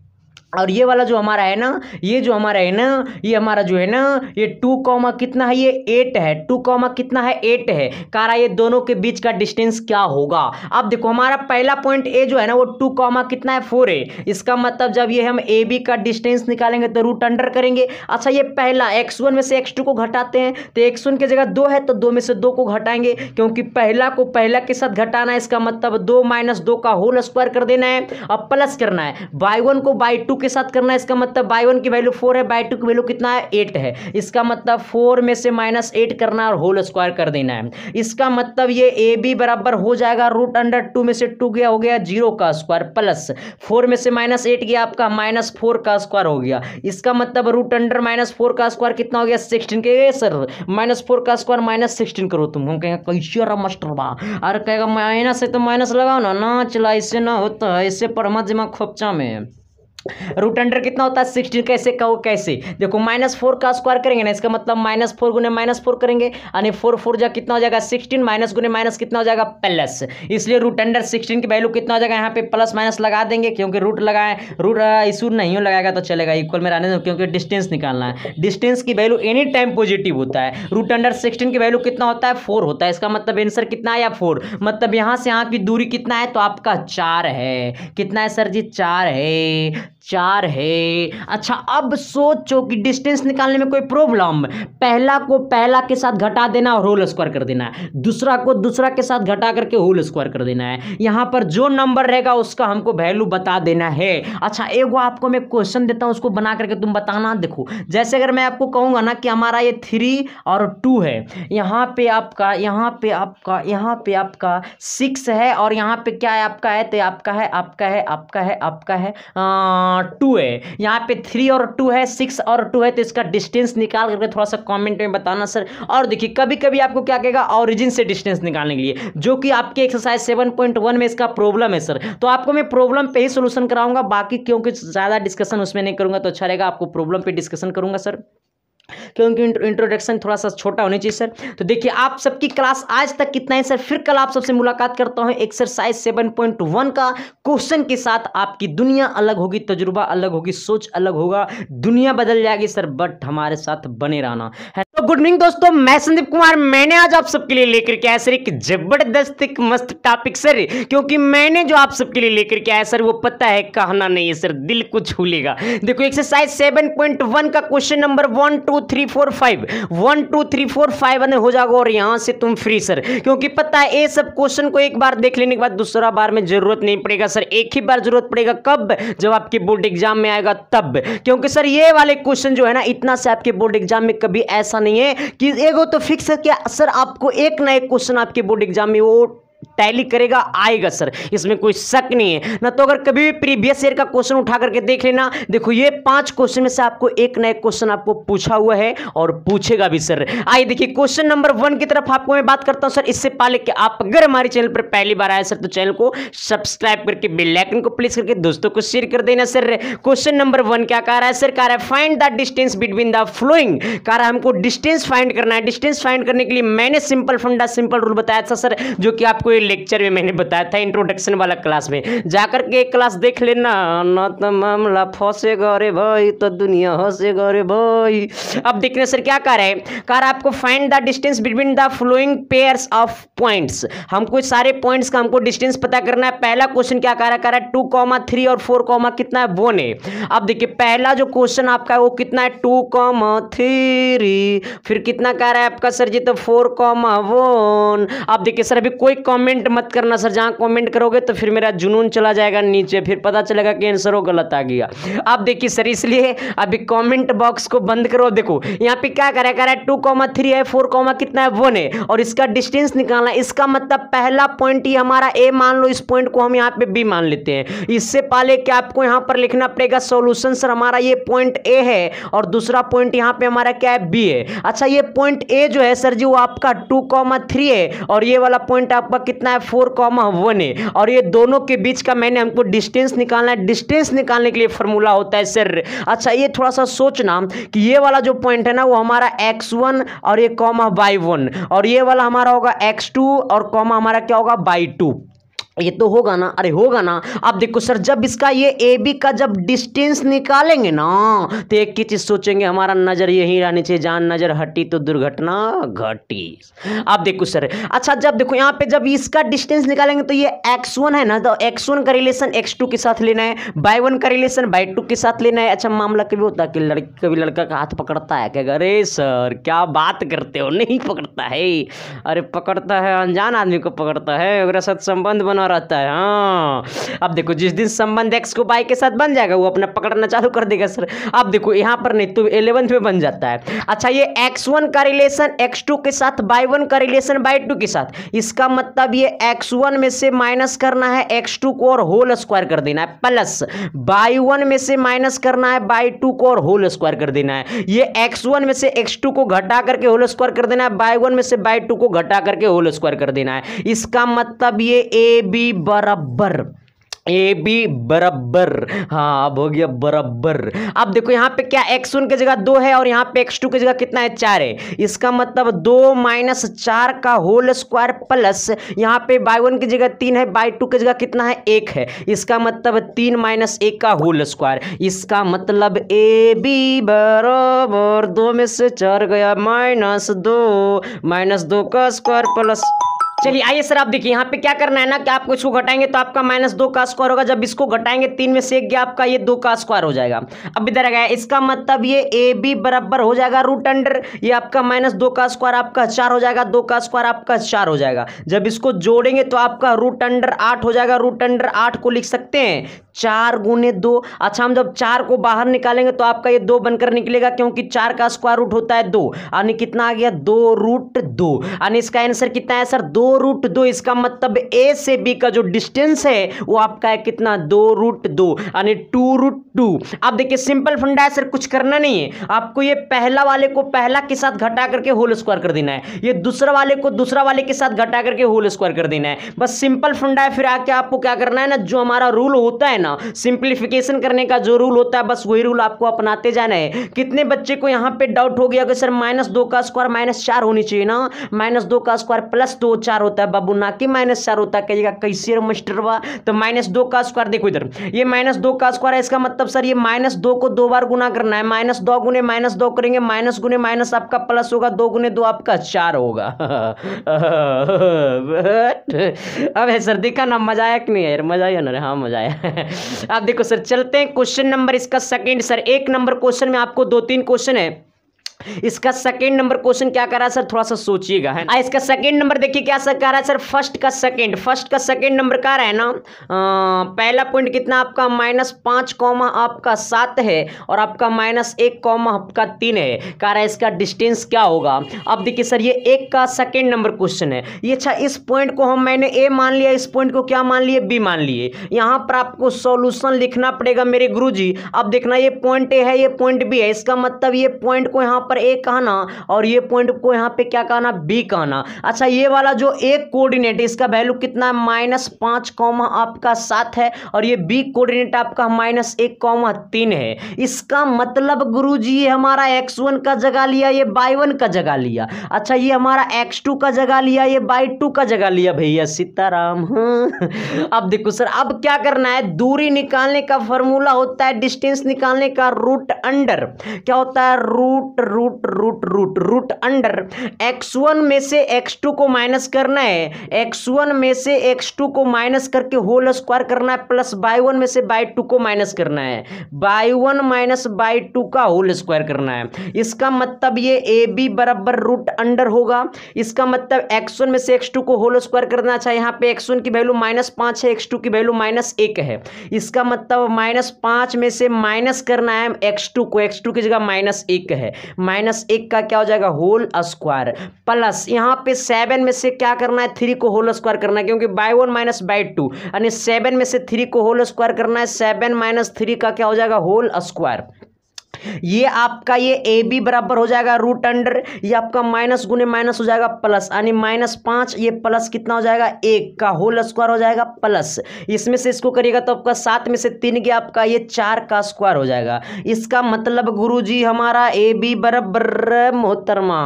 और ये वाला जो हमारा है ना, ये जो हमारा है ना, ये हमारा जो है ना, ये 2, कितना है, ये 8 है, 2, कितना है 8 है। कह रहा है ये दोनों के बीच का डिस्टेंस क्या होगा। अब देखो हमारा पहला पॉइंट ए जो है ना वो 2, कितना है 4 है, इसका मतलब जब ये हम ए बी का डिस्टेंस निकालेंगे तो रूट अंडर करेंगे। अच्छा ये पहला x1 में से x2 को घटाते हैं तो x1 की जगह 2 है तो 2 में से 2 को घटाएंगे, क्योंकि पहला को पहला के साथ घटाना है, इसका मतलब 2 - 2 का होल स्क्वायर कर देना है। अब प्लस करना है, y1 को y2 के साथ करना है, इसका मतलब y1 की वैल्यू 4 है, y2 की वैल्यू कितना है 8 है, इसका मतलब 4 में से -8 करना है और होल स्क्वायर कर देना है। इसका मतलब ये ए बी बराबर हो जाएगा रूट अंडर 2 में से 2 गया हो गया 0 का स्क्वायर, प्लस 4 में से -8 गया आपका -4 का स्क्वायर हो गया। इसका मतलब रूट अंडर -4 का स्क्वायर कितना हो गया 16 के सर, -4 का स्क्वायर -16 करो तुम। हम कहेंगे कैसे रहा मास्टर बा, अरे कहेगा माइनस है तो माइनस लगाओ ना चला, इससे ना होता है, इससे पढ़ मत दिमाग खोपचा में। रूट अंडर कितना होता है 16, कैसे कहो कैसे, देखो -4 का स्क्वायर करेंगे ना, इसका मतलब -4 गुने -4 करेंगे, यानी 4 जा कितना हो जाएगा 16, माइनस गुने माइनस कितना हो जाएगा प्लस, इसलिए रूट अंडर 16 की वैल्यू कितना हो जाएगा, यहाँ पे प्लस माइनस लगा देंगे, क्योंकि रूट लगाए, रूट इशू नहीं लगाएगा तो चलेगा, इक्वल में रहने दो, क्योंकि डिस्टेंस निकालना है। डिस्टेंस की वैल्यू एनी टाइम पॉजिटिव होता है। रूट अंडर 16 की वैल्यू कितना होता है 4 होता है, इसका मतलब आंसर कितना है या 4, मतलब यहाँ से यहाँ की दूरी कितना है तो आपका 4 है। कितना है सर जी 4 है, 4 है। अच्छा अब सोचो कि डिस्टेंस निकालने में कोई प्रॉब्लम, पहला को पहला के साथ घटा देना और होल स्क्वायर कर देना है, दूसरा को दूसरा के साथ घटा करके होल स्क्वायर कर देना है, यहां पर जो नंबर रहेगा उसका हमको वैल्यू बता देना है। अच्छा एक वो आपको मैं क्वेश्चन देता हूं, उसको बना करके तुम बताना। देखो जैसे अगर मैं आपको कहूंगा ना कि हमारा ये 3 और 2 है, यहाँ पे आपका 6 है और यहाँ पे क्या है आपका है, तो आपका है 2 है, यहाँ पे 3 और 2 है, 6 और 2 है, तो इसका डिस्टेंस निकाल करके थोड़ा सा कमेंट में बताना सर। और देखिए कभी कभी आपको क्या कहेगा ओरिजिन से डिस्टेंस निकालने के लिए, जो कि आपके एक्सरसाइज 7.1 में इसका प्रॉब्लम है सर, तो आपको मैं प्रॉब्लम पे ही सोल्यूशन कराऊंगा, बाकी क्योंकि ज़्यादा डिस्कशन उसमें नहीं करूंगा तो अच्छा रहेगा, आपको प्रॉब्लम पे डिस्कशन करूंगा सर। क्योंकि इंट्रोडक्शन थोड़ा सा छोटा होना चाहिए सर। तो देखिए आप सबकी क्लास आज तक कितना है सर, फिर कल आप सबसे मुलाकात करता हूं एक्सरसाइज 7.1 का क्वेश्चन के साथ। आपकी दुनिया अलग होगी, तजुर्बा अलग होगी, सोच अलग होगा, दुनिया बदल जाएगी सर, बट हमारे साथ बने रहना है। तो गुड मॉर्निंग दोस्तों, मैं संदीप कुमार, मैंने आज आप सबके लिए लेकर के आया सर एक जबरदस्त एक मस्त टॉपिक सर, क्योंकि मैंने जो आप सबके लिए लेकर के आया सर वो पता है कहना नहीं है सर, दिल को छू लेगा। देखो एक्सरसाइज 7.1 का क्वेश्चन नंबर 1 2 3 4 5 1 2 3 4 5 हो जाएगा और यहां से तुम फ्री सर, क्योंकि पता है ये सब क्वेश्चन को एक बार देख लेने के बाद दूसरा बार में जरूरत नहीं पड़ेगा सर, एक ही बार जरूरत पड़ेगा कब, जब आपके बोर्ड एग्जाम में आएगा तब। क्योंकि सर ये वाले क्वेश्चन जो है ना, इतना से आपके बोर्ड एग्जाम में कभी ऐसा नहीं है कि एगो तो फिक्स है कि सर आपको एक ना एक क्वेश्चन आपके बोर्ड एग्जाम में वो टैली करेगा, आएगा सर, इसमें कोई शक नहीं है ना। तो अगर कभी भी प्रीवियस ईयर का क्वेश्चन उठा करके देख लेना, देखो ये 5 क्वेश्चन में से आपको एक ना एक क्वेश्चन आपको पूछा हुआ है और पूछेगा भी सर। आइए देखिए क्वेश्चन नंबर 1 की तरफ आपको मैं बात करता हूं सर। इससे पहले कि आप अगर हमारे चैनल पर पहली बार आए सर, तो चैनल को सब्सक्राइब करके बेल आइकन को प्रेस करके दोस्तों को शेयर कर देना सर। क्वेश्चन नंबर 1 क्या कह रहा है सर, कह रहा है find the distance between the flowing, कह रहा है हमको डिस्टेंस फाइंड करना है। डिस्टेंस फाइंड करने के लिए मैंने सिंपल फंडा सिंपल रूल बताया था सर, जो कि आपको ये लेक्चर में मैंने बताया था इंट्रोडक्शन वाला क्लास में, जाकर के एक क्लास देख लेना, ना तो मामला फंसेगा रे भाई, तो दुनिया हंसेगा रे भाई। अब देखने सर क्या कह रहे हैं, कह रहा है आपको find the distance between the flowing pairs of points, हमको सारे पॉइंट्स का हमको डिस्टेंस पता करना है। पहला क्वेश्चन क्या कह रहा है 2, 3 और 4, कितना है 1 है। अब देखिए पहला जो क्वेश्चन आपका है वो कितना है 2, 3, फिर कितना कह रहा है आपका सर जी तो 4, 1। अब देखिए सर अभी कोई कमेंट मत करना सर, जहां कमेंट करोगे तो फिर मेरा जुनून चला जाएगा नीचे, फिर पता चलेगा कि आंसर वो गलत आ गया। अब देखिए सर इसलिए अभी कमेंट बॉक्स को बंद करो। देखो यहाँ पे क्या कह रहा है 2, 3 है, 4, कितना है 1 है, और इसका डिस्टेंस निकालना है। इसका मतलब पहला पॉइंट ही हमारा ए मान लो, इस पॉइंट को हम यहाँ पे बी मान लेते हैं। इससे पहले कि आपको यहाँ पर लिखना पड़ेगा सॉल्यूशन सर, हमारा ये पॉइंट ए है और दूसरा पॉइंट यहाँ पे हमारा क्या है बी है। अच्छा ये पॉइंट ए जो है सर जी वो आपका 2, 3 है और ये वाला पॉइंट आपका कितना है 4, 1 है, और ये दोनों के बीच का मैंने हमको डिस्टेंस निकालना है। डिस्टेंस निकालने के लिए फॉर्मूला होता है सर, अच्छा ये थोड़ा सा सोचना कि ये वाला जो पॉइंट है ना वो हमारा x1 और ये कॉमा y1, और ये वाला हमारा होगा x2 और कॉमा हमारा क्या होगा y2। ये तो होगा ना, अरे होगा ना। अब देखो सर जब इसका ये ए बी का जब डिस्टेंस निकालेंगे ना तो एक ही चीज सोचेंगे, हमारा नजर यही रहनी चाहिए, जहां नजर हटी तो दुर्घटना घटी। अब देखो सर, अच्छा जब देखो यहाँ पे जब इसका डिस्टेंस निकालेंगे तो ये x1 है ना, तो x1 का रिलेशन x2 के साथ लेना है, y1 का रिलेशन y2 के साथ लेना है। अच्छा मामला कभी होता है कि कभी लड़का का हाथ पकड़ता है क्या, अरे सर क्या बात करते हो, नहीं पकड़ता है, अरे पकड़ता है, अनजान आदमी को पकड़ता है, अगर साथ संबंध बना रहता है। हाँ अब देखो जिस दिन संबंध x को y के साथ बन जाएगा वो अपना पकड़ना चालू कर देगा सर। अब देखो यहाँ पर नहीं तो 11th में बन जाता है। अच्छा ये x1 का रिलेशन x2 के साथ, y1 का रिलेशन y2 के साथ, इसका मतलब ये x1 में से माइनस करना है x2 को और होल स्क्वायर कर देना है, प्लस y1 में से माइनस करना है y2 को और होल स्क्वायर कर देना है। ये x1 में से x2 को घटा करके होल स्क्वायर कर देना है, y1 में से y2 को घटा करके होल स्क्वायर कर देना है। इसका मतलब ये ए बी बराबर, ए बी बराबर, हाँ अब हो गया बराबर। अब देखो यहाँ पे क्या x1 की जगह 2 है और यहाँ पे x2 की जगह कितना है 4 है, इसका मतलब 2 - 4 का होल स्क्वायर प्लस यहाँ पे y1 की जगह 3 है, y2 की जगह कितना है 1 है, इसका मतलब 3 - 1 का होल स्क्वायर। इसका मतलब ए बी बराबर 2 में से 4 गया -2 का स्क्वायर प्लस। चलिए आइए सर आप देखिए यहाँ पे क्या करना है ना कि आपको इसको घटाएंगे तो आपका -2 का स्क्वायर होगा, जब इसको घटाएंगे 3 में से 1 गया आपका ये 2 का स्क्वायर हो जाएगा। अब इधर आ गया, इसका मतलब ये ए बी बराबर हो जाएगा रूट अंडर ये आपका -2 का स्क्वायर आपका 4 हो जाएगा, 2 का स्क्वायर आपका 4 हो जाएगा। जब इसको जोड़ेंगे तो आपका रूट अंडर 8 हो जाएगा, रूट अंडर 8 को लिख सकते हैं 4 × 2। अच्छा हम जब 4 को बाहर निकालेंगे तो आपका ये 2 बनकर निकलेगा, क्योंकि 4 का स्क्वायर रूट होता है 2, यानी कितना आ गया 2√2, यानी इसका आंसर कितना है सर 2√2। इसका मतलब ए से बी का जो डिस्टेंस है वो आपका है कितना 2√2, यानी 2√2। अब देखिए सिंपल फंडा है सर, कुछ करना नहीं है, आपको ये पहला वाले को पहला के साथ घटा करके होल स्क्वायर कर देना है, ये दूसरा वाले को दूसरा वाले के साथ घटा करके होल स्क्वायर कर देना है, बस सिंपल फंडा है। फिर आके आपको क्या करना है ना, जो हमारा रूल होता है ना, सिंप्लीफिकेशन करने का जो रूल होता है बस वही रूल आपको अपनाते जाना है। कितने बच्चे को यहाँ पे डाउट हो गया कि सर -2 का स्क्वायर -4 होनी चाहिए ना, -2 का स्क्वायर +2 4 होता है बाबू, ना कि -4 होता है। कहिएगा कैसे मास्टरवा, तो -2 का स्क्वायर देखो इधर, ये -2 का स्क्वायर है, इसका मतलब सर ये -2 को 2 बार गुना करना है, -2 गुने -2 करेंगे, माइनस गुने माइनस आपका प्लस होगा, 2 गुने 2 आपका 4 होगा। अब है सर, देखा ना मजा आया कि नहीं यार, मजा आया ना, हाँ मजा आया। अब देखो सर, चलते हैं क्वेश्चन नंबर इसका सेकंड। सर 1 नंबर क्वेश्चन में आपको 2-3 क्वेश्चन है, इसका सेकंड नंबर क्वेश्चन क्या कर रहा है सर, थोड़ा सा सोचिएगा है। इसका सेकंड नंबर देखिए क्या सर कर रहा है सर, फर्स्ट का सेकंड नंबर का रहा है ना, पहला पॉइंट कितना आपका -5 आपका 7 है, और आपका -1 आपका 3 है, कह रहा है इसका डिस्टेंस क्या होगा। अब देखिए सर, ये 1 का सेकंड नंबर क्वेश्चन है ये। अच्छा, इस पॉइंट को मैंने ए मान लिया, इस पॉइंट को क्या मान लिए, बी मान लिए। यहां पर आपको सॉल्यूशन लिखना पड़ेगा मेरे गुरुजी। अब देखना, ये पॉइंट ए है, ये पॉइंट बी है, इसका मतलब ये पॉइंट को यहां पर ए कहना और ये पॉइंट को यहां पे क्या कहना, बी कहना। अच्छा, ये वाला जो एक कोऑर्डिनेट है इसका वैल्यू कितना है, -5 आपका 7 है, और ये बी कोऑर्डिनेट आपका -1 3 है। इसका मतलब गुरुजी ये हमारा x1 का जगह लिया, ये y1 का जगह लिया। अच्छा, ये हमारा x2 का जगह लिया, ये y2 का जगह लिया भैया, सीताराम। अब देखो सर, अब क्या करना है, दूरी निकालने का फॉर्मूला होता है डिस्टेंस निकालने का, रूट अंडर क्या होता है, रूट अंडर x1 में से x2 को माइनस करना है, x1 में से x2 को माइनस करके होल स्क्वायर करना है, प्लस y1 में से y2 को माइनस करना है, y1 माइनस y2 का होल स्क्वायर करना है। इसका मतलब ये AB बराबर रूट अंडर होगा। इसका मतलब x1 में से x2 को होल स्क्वायर करना। अच्छा, यहाँ पे x1 की वैल्यू -5 है, x2 की वैल्यू -1 है। इसका मतलब -5 में से माइनस करना है x2 को, x2 की जगह -1 है, -1 का क्या हो जाएगा, होल स्क्वायर, प्लस यहाँ पे 7 में से क्या करना है, 3 को होल स्क्वायर करना है, क्योंकि y1 माइनस y2 यानी 7 में से 3 को होल स्क्वायर करना है, 7 - 3 का क्या हो जाएगा, होल स्क्वायर। ये आपका ये ए बी बराबर हो जाएगा रूट अंडर, ये आपका माइनस गुने माइनस हो जाएगा प्लस, यानी -5, ये प्लस कितना हो जाएगा, 1 का होल स्क्वायर हो जाएगा प्लस, इसमें से इसको करिएगा तो आपका 7 में से 3 गया, आपका ये 4 का स्क्वायर हो जाएगा। इसका मतलब गुरुजी हमारा ए बी बराबर मोहतरमा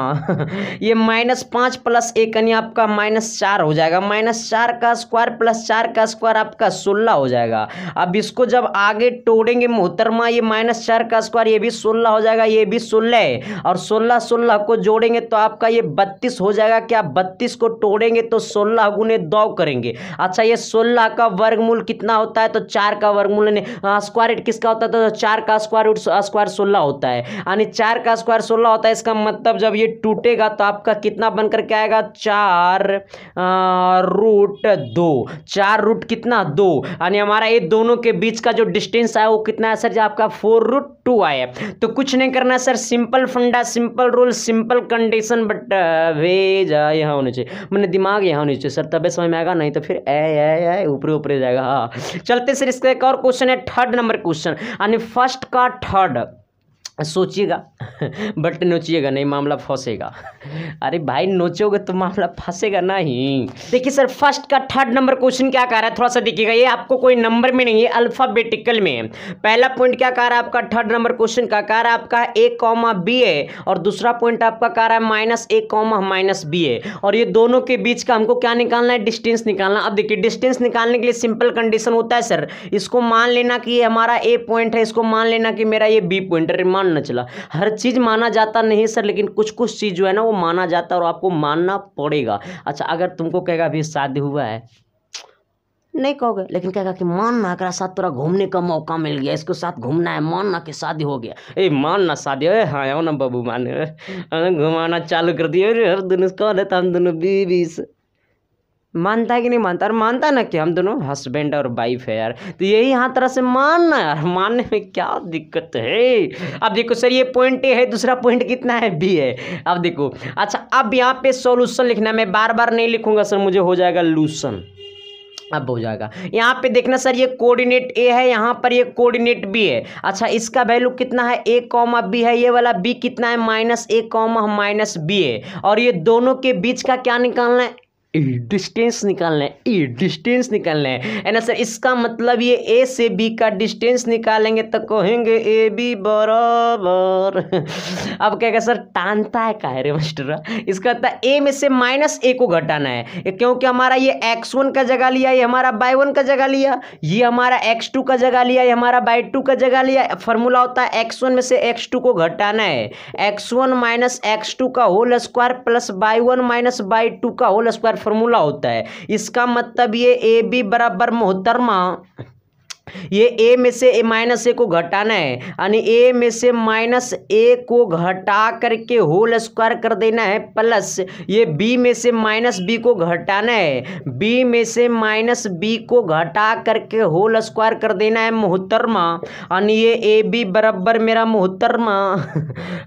ये -5 + 1 यानी आपका -4 हो जाएगा, -4 का स्क्वायर प्लस 4 का स्क्वायर आपका 16 हो जाएगा। अब इसको जब आगे तोड़ेंगे मोहतरमा, ये -4 का स्क्वायर ये भी 16 हो जाएगा, ये भी 16 है, और 16 को जोड़ेंगे तो आपका ये 32 हो जाएगा। क्या 32 को तोड़ेंगे तो 16 गुने 2 करेंगे। अच्छा, ये 16 का वर्गमूल कितना होता है, तो 4 का वर्गमूल स्क्वायर रूट किसका होता है, तो 4 का स्क्वायर रूट स्क्वायर 16 होता है, यानी 4 का स्क्वायर 16 होता है। इसका मतलब जब ये टूटेगा तो आपका कितना बनकर के आएगा, 4 रूट 2, 4 रूट कितना 2, यानी हमारा ये दोनों के बीच का जो डिस्टेंस है वो कितना है सर, जो आपका 4√2 आया। तो कुछ नहीं करना सर, सिंपल फंडा, simple rule, simple condition, but वेज यहाँ होने चाहिए, मैंने दिमाग यहाँ होने चाहिए सर, तबे समझ में आएगा, नहीं तो फिर ए ऊपर ऊपर जाएगा। हाँ, चलते सर, इसका एक और क्वेश्चन है, 3rd नंबर क्वेश्चन, यानी फर्स्ट का 3rd, सोचिएगा बट नोचिएगा नहीं, मामला फंसेगा। अरे भाई, नोचोगे तो मामला फंसेगा नहीं। देखिए सर, फर्स्ट का 3rd नंबर क्वेश्चन क्या कह रहा है, थोड़ा सा देखिएगा, ये आपको कोई नंबर में नहीं है, अल्फाबेटिकल में है। पहला पॉइंट क्या कह रहा है आपका 3rd नंबर क्वेश्चन का, कह रहा है आपका a, b है, और दूसरा पॉइंट आपका कह रहा है -a, -b है, और ये दोनों के बीच का हमको क्या निकालना है, डिस्टेंस निकालना। अब देखिए, डिस्टेंस निकालने के लिए सिंपल कंडीशन होता है सर, इसको मान लेना कि ये हमारा a पॉइंट है, इसको मान लेना कि मेरा ये b पॉइंट है। मान न चला, हर चीज माना जाता नहीं सर, लेकिन कुछ कुछ चीज जो है ना वो माना जाता है और आपको मानना पड़ेगा। अच्छा, अगर तुमको कहेगा अभी शादी हुआ है, नहीं कहोगे, लेकिन कहेगा कि मानना के साथ थोड़ा घूमने का मौका मिल गया, इसके साथ घूमना है, मानना कि शादी हो गया, मानना शादी, हाँ आओ ना बाबू, माने घुमाना चालू कर दिए, हर दिन कह देता हम दोनों बीवी से, मानता है कि नहीं मानता, और मानता है ना कि हम दोनों हस्बैंड और वाइफ है यार, तो यही यहाँ तरह से मानना यार, मानने में क्या दिक्कत है। अब देखो सर, ये पॉइंट ए है, दूसरा पॉइंट कितना है, बी है। अब देखो, अच्छा अब यहाँ पे सॉल्यूशन लिखना है, मैं बार बार नहीं लिखूंगा सर, मुझे हो जाएगा लूसन, अब हो जाएगा। यहाँ पे देखना सर, ये कोऑर्डिनेट ए है, यहाँ पर ये कोऑर्डिनेट बी है। अच्छा, इसका वैल्यू कितना है, a, b है, ये वाला b कितना है, -a, -b है, और ये दोनों के बीच का क्या निकालना है, डिस्टेंस निकालना है, ई डिस्टेंस निकालना है ना सर। इसका मतलब ये ए से बी का डिस्टेंस निकालेंगे तो कहेंगे ए बी बराबर अब क्या सर टानता है का रे मास्टर, इसका मतलब ए में से माइनस ए को घटाना है, क्योंकि हमारा ये x1 का जगह लिया, ये हमारा y1 का जगह लिया, ये हमारा x2 का जगह लिया, ये हमारा y2 का जगह लिया। फॉर्मूला होता है x1 में से x2 को घटाना है, x1 माइनस x2 का whole square plus y1 minus y2 का होल स्क्वायर फॉर्मूला होता है। इसका मतलब ये ए बी बराबर मोहतरमा, ये ए में से ए माइनस ए को घटाना है, यानी ए में से माइनस ए को घटा करके होल स्क्वायर कर देना है, प्लस ये बी में से माइनस बी को घटाना है, बी में से माइनस बी को घटा करके होल स्क्वायर कर देना है मोहतरमा, यानी ये ए बी बराबर मेरा मोहतरमा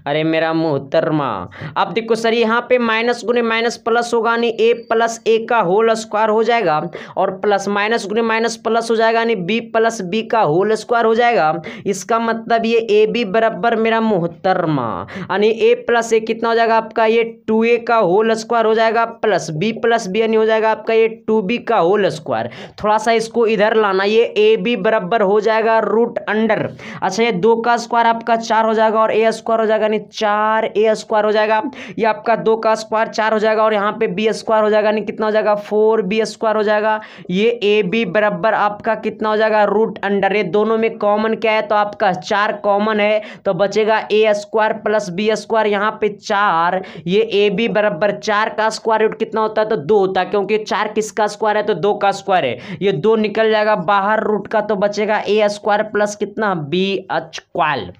अरे मेरा मोहतरमा। अब देखो सर यहाँ पे माइनस गुने माइनस प्लस होगा, यानी ए प्लस ए का होल स्क्वायर हो जाएगा, और प्लस माइनस गुने माइनस प्लस हो जाएगा, यानी बी प्लस बी का होल स्क्वायर हो जाएगा। इसका मतलब ये ए बी बराबर मेरा मोहतरमा, यानी ए प्लस ए कितना हो जाएगा आपका, ये 2a का होल स्क्वायर हो जाएगा, प्लस बी यानी हो जाएगा आपका ये 2b का होल स्क्वायर। थोड़ा सा इसको इधर लाना, ये ए बी बराबर हो जाएगा रूट अंडर, अच्छा ये 2 का स्क्वायर आपका 4 हो जाएगा, और ए स्क्वायर हो जाएगा, यानी 4a स्क्वायर हो जाएगा, ये आपका 2 का स्क्वायर 4 हो जाएगा, और यहाँ पे बी स्क्वायर हो जाएगा, यानी कितना हो जाएगा 4b स्क्वायर हो जाएगा। ये ए बी बराबर आपका कितना हो जाएगा रूट अंडर, ये दोनों में कॉमन क्या है तो आपका 4 कॉमन है, तो बचेगा a square plus B square, यहाँ पे 4, ये ए बी बराबर 4 का स्क्वायर रूट कितना होता है तो 2 होता है, क्योंकि 4 किसका स्क्वायर है तो 2 का स्क्वायर है, ये 2 निकल जाएगा बाहर रूट का, तो बचेगा ए स्क्वायर प्लस कितना b square,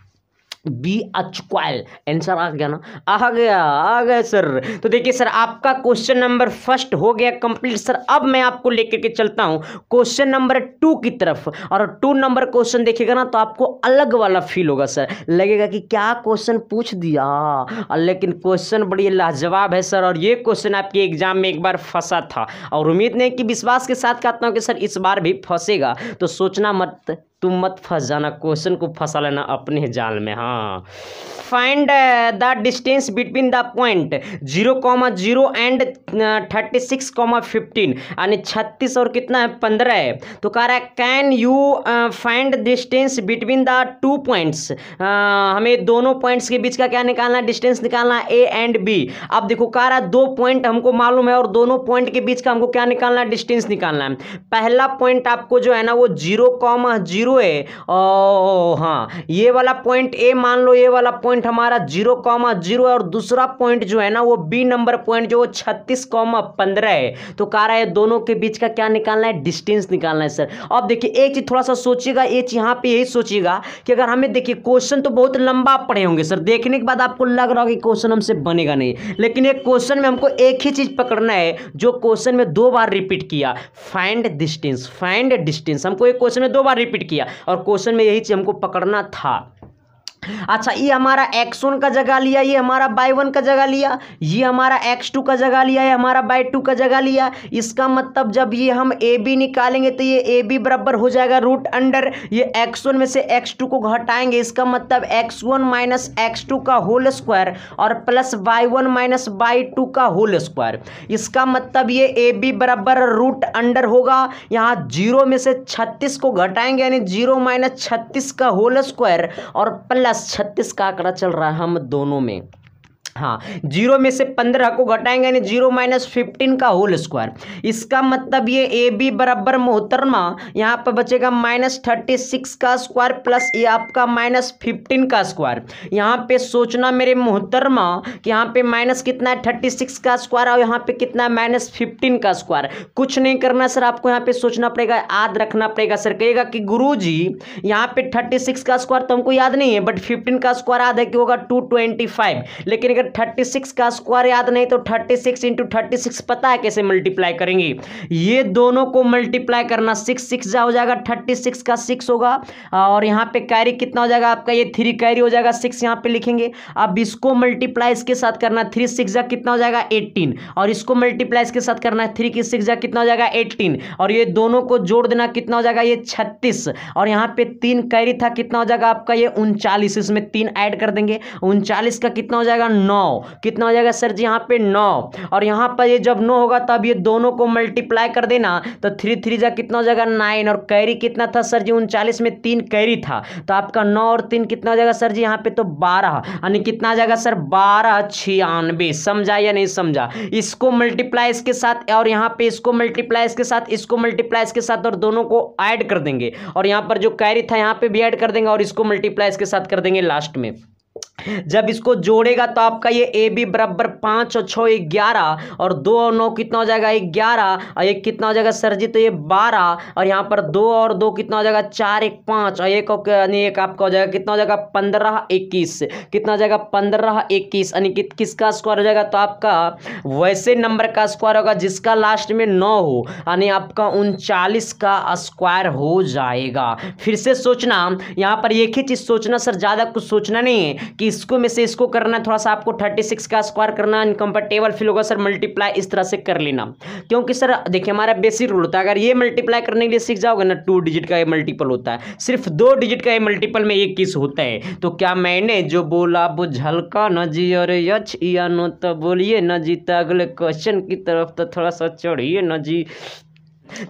b square. Answer आ गया ना, आ गया सर। तो देखिए सर आपका क्वेश्चन नंबर फर्स्ट हो गया कंप्लीट सर। अब मैं आपको लेकर के चलता हूं क्वेश्चन नंबर 2 की तरफ, और 2 नंबर क्वेश्चन देखिएगा ना तो आपको अलग वाला फील होगा सर, लगेगा कि क्या क्वेश्चन पूछ दिया, लेकिन क्वेश्चन बड़ी लाजवाब है सर, और ये क्वेश्चन आपके एग्जाम में एक बार फंसा था, और उम्मीद नहीं कि विश्वास के साथ कहता हूँ कि सर इस बार भी फंसेगा, तो सोचना मत, तुम मत फंस जाना, क्वेश्चन को फंसा लेना अपने जाल में। हाँ, find the distance between the point 0,0 and 36,15, यानी 36 और कितना है 15 है, तो कह रहा है can you find distance between the 2 points, हमें दोनों पॉइंट्स के बीच का क्या निकालना है, डिस्टेंस निकालना है, ए एंड बी। अब देखो कह रहा है 2 पॉइंट हमको मालूम है, और दोनों पॉइंट के बीच का हमको क्या निकालना है, डिस्टेंस निकालना है। पहला पॉइंट आपको जो है ना वो 0,0 है, हाँ ये वाला पॉइंट ए मान लो, ये वाला पॉइंट हमारा 0,0 है, और दूसरा पॉइंट जो है ना वो बी नंबर पॉइंट जो 36,15 है, तो कह रहा है दोनों के बीच का क्या निकालना है, डिस्टेंस निकालना है सर। अब देखिए एक चीज थोड़ा सा सोचिएगा, ये चीज यहाँ पे यही सोचिएगा कि अगर हमें देखिए क्वेश्चन तो बहुत लंबा पढ़े होंगे सर, देखने के बाद आपको लग रहा होगा कि क्वेश्चन हमसे बनेगा नहीं, लेकिन एक क्वेश्चन में हमको एक ही चीज पकड़ना है जो क्वेश्चन में 2 बार रिपीट किया, फाइंड डिस्टेंस, फाइंड डिस्टेंस, हमको एक क्वेश्चन में 2 बार रिपीट किया, और क्वेश्चन में यही चीज हमको पकड़ना था। अच्छा ये हमारा x1 का जगह लिया, ये हमारा y1 का जगह लिया, ये हमारा x2 का जगह लिया, ये हमारा y2 का जगह लिया। इसका मतलब जब ये हम ए बी निकालेंगे तो ये ए बी बराबर हो जाएगा रूट अंडर, ये x1 में से x2 को घटाएंगे, इसका मतलब x1 माइनस x2 का होल स्क्वायर, और प्लस y1 माइनस y2 का होल स्क्वायर। इसका मतलब ये ए बी बराबर रूट अंडर होगा, यहाँ 0 में से 36 को घटाएंगे, यानी 0 माइनस 36 का होल स्क्वायर, और प्लस 36 का आंकड़ा चल रहा है हम दोनों में, हाँ 0 में से 15 को घटाएंगे, यानी 0 माइनस 15 का होल स्क्वायर। इसका मतलब ये ए बी बराबर मोहतरमा, यहाँ पर बचेगा माइनस 36 का स्क्वायर प्लस ये आपका माइनस 15 का स्क्वायर। यहाँ पे सोचना मेरे मोहतरमा कि यहाँ पे माइनस कितना है 36 का स्क्वायर, और यहाँ पे कितना है माइनस 15 का स्क्वायर। कुछ नहीं करना सर, आपको यहाँ पे सोचना पड़ेगा, याद रखना पड़ेगा। सर कहेगा कि गुरुजी यहाँ पे 36 का स्क्वायर तो हमको याद नहीं है, बट 15 का स्क्वायर याद है कि होगा 225, लेकिन 36 का स्क्वायर याद नहीं तो 36 इंटू 36 पता है कैसे मल्टीप्लाई करेंगे, ये दोनों को मल्टीप्लाई करना, 6 जा हो जाएगा 36 का 6 होगा, और यहाँ पे कैरी कितना हो जाएगा आपका, ये 3 कैरी हो जाएगा, 6 यहाँ पे लिखेंगे। अब इसको मल्टीप्लाई इसके साथ करना, 3 6 जा कितना हो जाएगा 18, और इसको मल्टीप्लाई इसके साथ करना, 3 की 6 जा कितना हो जाएगा 18, और ये दोनों को जोड़ देना कितना हो जाएगा ये 36, और यहाँ पे 3 कैरी था कितना हो जाएगा आपका ये 39, इसमें 3 ऐड कर देंगे, 39 का कितना हो जाएगा 9, 9, कितना हो जाएगा सर जी यहाँ पे 9, और यहाँ पर ये जब 9 होगा तब ये दोनों को मल्टीप्लाई कर देना, तो 3 3 जा कितना हो जाएगा 9, और कैरी कितना था सर जी 39 में 3 कैरी था, तो आपका 9 और 3 कितना हो जाएगा सर जी यहाँ पे तो 12, यानी कितना आ जाएगा सर 12 96। समझा या नहीं समझा? इसको मल्टीप्लाई इसके साथ, और यहाँ पे इसको मल्टीप्लाई इसके साथ, इसको मल्टीप्लाई इसके साथ, और दोनों को ऐड कर देंगे, और यहाँ पर जो कैरी था यहाँ पे भी ऐड कर देंगे, और इसको मल्टीप्लाई इसके साथ कर देंगे लास्ट में। जब इसको जोड़ेगा तो आपका ये ए बी बराबर 5 और 6 11, और 2 और 9 कितना हो जाएगा 11, और ये कितना हो जाएगा सर जी तो ये 12, और यहाँ पर 2 और 2 कितना हो जाएगा 4 1 5, और एक आपका हो जाएगा कितना हो जाएगा 15 21, कितना हो जाएगा 15 21, यानी किसका स्क्वायर हो जाएगा तो आपका वैसे नंबर का स्क्वायर होगा जिसका लास्ट में 9 हो, यानी आपका 39 का स्क्वायर हो जाएगा। फिर से सोचना, यहाँ पर एक ही चीज सोचना सर, ज्यादा कुछ सोचना नहीं है कि इसको में से इसको करना है, थोड़ा सा आपको 36 का स्क्वायर करना इनकम्फर्टेबल फील होगा सर, मल्टीप्लाई इस तरह से कर लेना, क्योंकि सर देखिए हमारा बेसिक रूल होता है, अगर ये मल्टीप्लाई करने के लिए सीख जाओगे ना 2 डिजिट का ये मल्टीपल होता है, सिर्फ 2 डिजिट का ये मल्टीपल में एक किस होता है। तो क्या मैंने जो बोला वो झलका न जी, अरे यच या नो तो बोलिए न जी, तो अगले क्वेश्चन की तरफ तो थोड़ा सा चढ़िए न जी।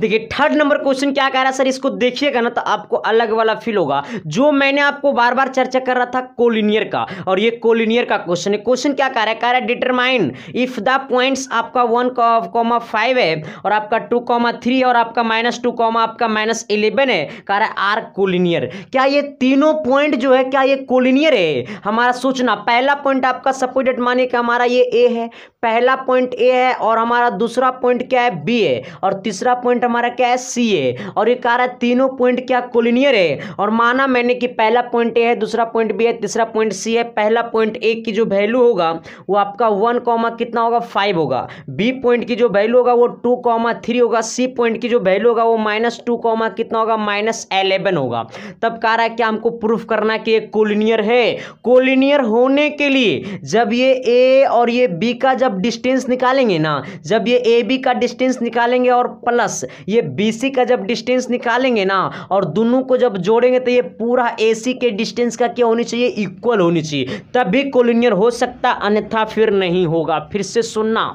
देखिए थर्ड नंबर क्वेश्चन क्या कह रहा है सर, इसको देखिएगा ना तो आपको अलग वाला फील होगा, जो मैंने आपको बार बार चर्चा कर रहा था कोलिनियर का, और ये कोलिनियर का क्वेश्चन है। क्वेश्चन क्या कह रहा है डिटरमाइन इफ द पॉइंट्स आपका 1,5 है, और आपका 2,3 और आपका -2, आपका -11 है, कह रहा है आर कोलिनियर। क्या ये तीनों पॉइंट जो है क्या ये कोलिनियर है? हमारा सोचना, पहला पॉइंट आपका सपोजिट माने कि हमारा ये ए है, पहला पॉइंट ए है, और हमारा दूसरा पॉइंट क्या है बी है, और तीसरा पॉइंट हमारा क्या है सी है, और ये कह रहा है तीनों पॉइंट क्या कोलिनियर है। और माना मैंने कि पहला पॉइंट ए है, दूसरा पॉइंट बी है, तीसरा पॉइंट सी है। पहला पॉइंट ए की जो वैल्यू होगा वो आपका 1, कितना होगा 5 होगा, बी पॉइंट की जो वैल्यू होगा वो 2,3 होगा, सी पॉइंट की जो वैल्यू होगा वो -2, कितना होगा -11 होगा। तब कह रहा है कि हमको प्रूफ करना है कि ये कोलिनियर है। कोलिनियर होने के लिए जब ये ए और ये बी का जब डिस्टेंस निकालेंगे ना, जब ये ए बी का डिस्टेंस निकालेंगे और प्लस ये बीसी का जब डिस्टेंस निकालेंगे ना, और दोनों को जब जोड़ेंगे तो ये पूरा एसी के डिस्टेंस का क्या होनी चाहिए इक्वल होनी चाहिए, तभी कोलिनियर हो सकता, अन्यथा फिर नहीं होगा। फिर से सुनना,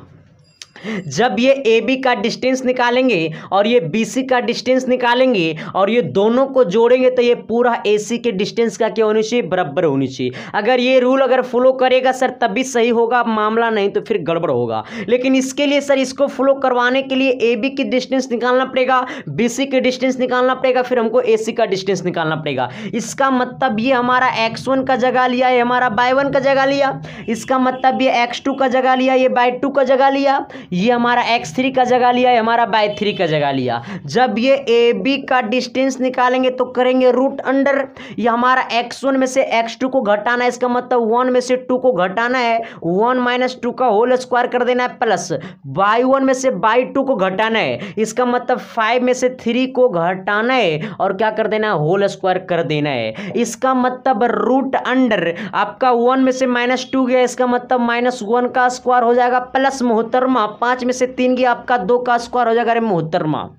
जब ये ए बी का डिस्टेंस निकालेंगे और ये बी सी का डिस्टेंस निकालेंगे और ये दोनों को जोड़ेंगे तो ये पूरा ए सी के डिस्टेंस का क्या होनी चाहिए बराबर होनी चाहिए। अगर ये रूल अगर फॉलो करेगा सर तभी सही होगा मामला, नहीं तो फिर गड़बड़ होगा। लेकिन इसके लिए सर इसको फॉलो करवाने के लिए ए बी की डिस्टेंस निकालना पड़ेगा, बी सी के डिस्टेंस निकालना पड़ेगा, फिर हमको ए सी का डिस्टेंस निकालना पड़ेगा। इसका मतलब ये हमारा x1 का जगह लिया, ये हमारा y1 का जगह लिया, इसका मतलब ये x2 का जगह लिया, ये y2 का जगह लिया, ये हमारा x3 का जगह लिया, ये हमारा y3 का जगह लिया। जब ये ए बी का डिस्टेंस निकालेंगे तो करेंगे रूट अंडर, ये हमारा x1 में से x2 को घटाना है, इसका मतलब 1 में से 2 को घटाना है, 1 - 2 का होल स्क्वायर कर देना है, प्लस y1 में से y2 को घटाना है, इसका मतलब 5 में से 3 को घटाना है और क्या कर देना है होल स्क्वायर कर देना है। इसका मतलब रूट अंडर आपका 1 में से -2 गया, इसका मतलब -1 का स्क्वायर हो जाएगा, प्लस मोहतरमा 5 में से 3 गया, आपका 2 का स्क्वायर हो जाएगा। अरे मोहतरमा,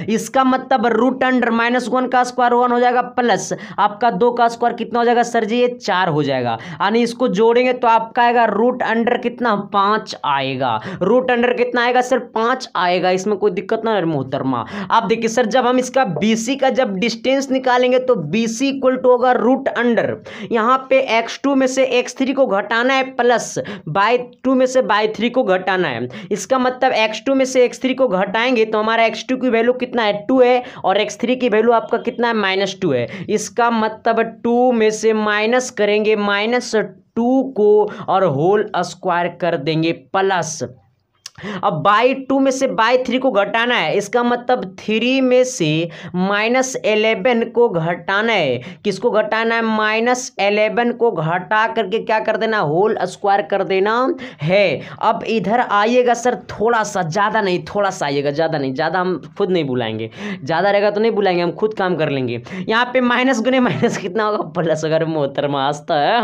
इसका मतलब रूट अंडर -1 का स्क्वायर 1 हो जाएगा, प्लस आपका 2 का स्क्वायर कितना हो जाएगा सर जी ये 4 हो जाएगा। यानी इसको जोड़ेंगे तो आपका आएगा रूट अंडर कितना 5 आएगा। रूट अंडर कितना आएगा सर 5 आएगा, इसमें कोई दिक्कत ना है मोहतरमा। आप देखिए सर जब हम इसका BC का जब डिस्टेंस निकालेंगे तो BC इक्वल टू होगा रूट अंडर, यहाँ पे x2 में से x3 को घटाना है, प्लस y2 में से y3 को घटाना है। इसका मतलब x2 में से x3 को घटाएंगे तो हमारा x2 की वैल्यू कितना है 2 है, और x3 की वैल्यू आपका कितना है -2 है। इसका मतलब 2 में से माइनस करेंगे -2 को और होल स्क्वायर कर देंगे, प्लस अब y2 में से y3 को घटाना है, इसका मतलब 3 में से -11 को घटाना है। किसको घटाना है -11 को घटा करके क्या कर देना होल स्क्वायर कर देना है। अब इधर आइएगा सर, थोड़ा सा, ज़्यादा नहीं, थोड़ा सा आइएगा, ज़्यादा नहीं, ज़्यादा हम खुद नहीं बुलाएंगे, ज़्यादा रहेगा तो नहीं बुलाएंगे, हम खुद काम कर लेंगे। यहाँ पे माइनस गुने माइनस कितना होगा प्लस, अगर मोहतरमा हंसता है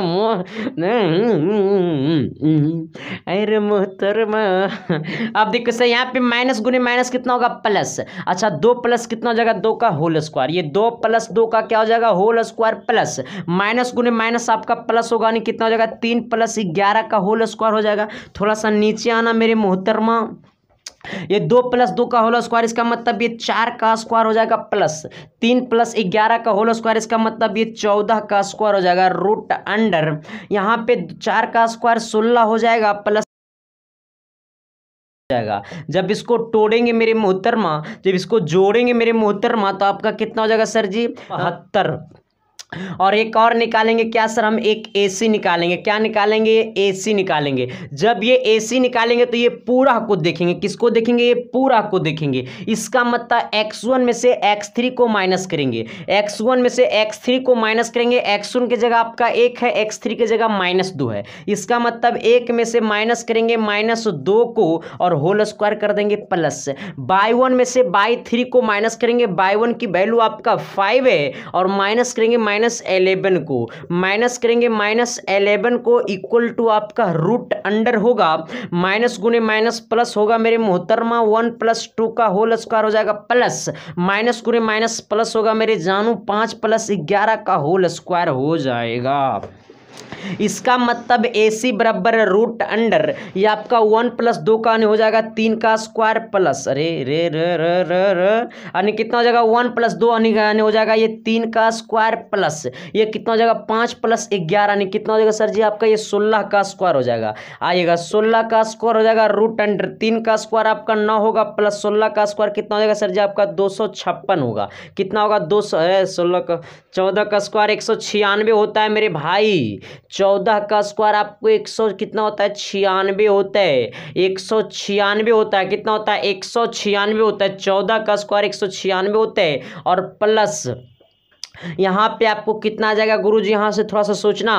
अरे मोहतरमा अब देखो सर यहाँ पे माइनस गुने माइनस कितना होगा प्लस। अच्छा 2 प्लस कितना हो जाएगा 2 का होल स्क्वायर, ये 2 प्लस 2 का क्या हो जाएगा होल स्क्वायर प्लस माइनस गुने माइनस आपका प्लस होगा, नहीं कितना हो जाएगा 3 प्लस 11 का होल स्क्वायर हो जाएगा। थोड़ा सा नीचे आना मेरे मोहतरमा, ये 2 प्लस 2 का होल स्क्वायर, इसका मतलब ये 4 का स्क्वायर हो जाएगा प्लस 3 प्लस 11 का होल स्क्वायर, इसका मतलब ये 14 का स्क्वायर हो जाएगा रूट अंडर यहाँ पे 4 का स्क्वायर 16 हो जाएगा प्लस जाएगा। जब इसको तोड़ेंगे मेरे मोहतरमा, जब इसको जोड़ेंगे मेरे मोहतरमा तो आपका कितना हो जाएगा सर जी 72। और एक और निकालेंगे क्या सर, हम एक AC निकालेंगे। क्या निकालेंगे, ये AC निकालेंगे। जब ये AC निकालेंगे तो ये पूरा को देखेंगे, किसको देखेंगे, ये पूरा को देखेंगे। इसका मतलब x1 में से x3 को माइनस करेंगे, x1 में से x3 को माइनस करेंगे, x1 की जगह आपका 1 है, x3 की जगह -2 है। इसका मतलब 1 में से माइनस करेंगे -2 को और होल स्क्वायर कर देंगे प्लस। y1 में से y3 को माइनस करेंगे, y1 की वैल्यू आपका 5 है और माइनस करेंगे -11 को, माइनस करेंगे -11 को इक्वल टू आपका रूट अंडर होगा माइनस गुने माइनस प्लस होगा मेरे मोहतरमा 1 + 2 का होल स्क्वायर हो जाएगा प्लस माइनस गुने माइनस प्लस होगा मेरे जानू 5 + 11 का होल स्क्वायर हो जाएगा। इसका मतलब AC बराबर रूट अंडर ये आपका 1 + 2 का हो जाएगा 3 का स्क्वायर प्लस अरे रे रे रे रे रे यानी कितना हो जाएगा 1 + 2 यानी हो जाएगा ये 3 का स्क्वायर प्लस ये कितना हो जाएगा 5 + 11 यानी कितना हो जाएगा सर जी आपका ये 16 का स्क्वायर हो जाएगा। आइएगा 16 का स्क्वायर हो जाएगा रूट अंडर 3 का स्क्वायर आपका 9 होगा प्लस 16 का स्क्वायर कितना हो जाएगा सर जी आपका 256 होगा। कितना होगा 16 का 14 का स्क्वायर 196 होता है मेरे भाई। 14 का स्क्वायर आपको 100 कितना होता है 96 होता है, 196 होता है। कितना होता है 196 होता है। 14 का स्क्वायर 196 होता है और प्लस यहाँ पे आपको कितना आ जाएगा गुरुजी, यहाँ से थोड़ा सा सोचना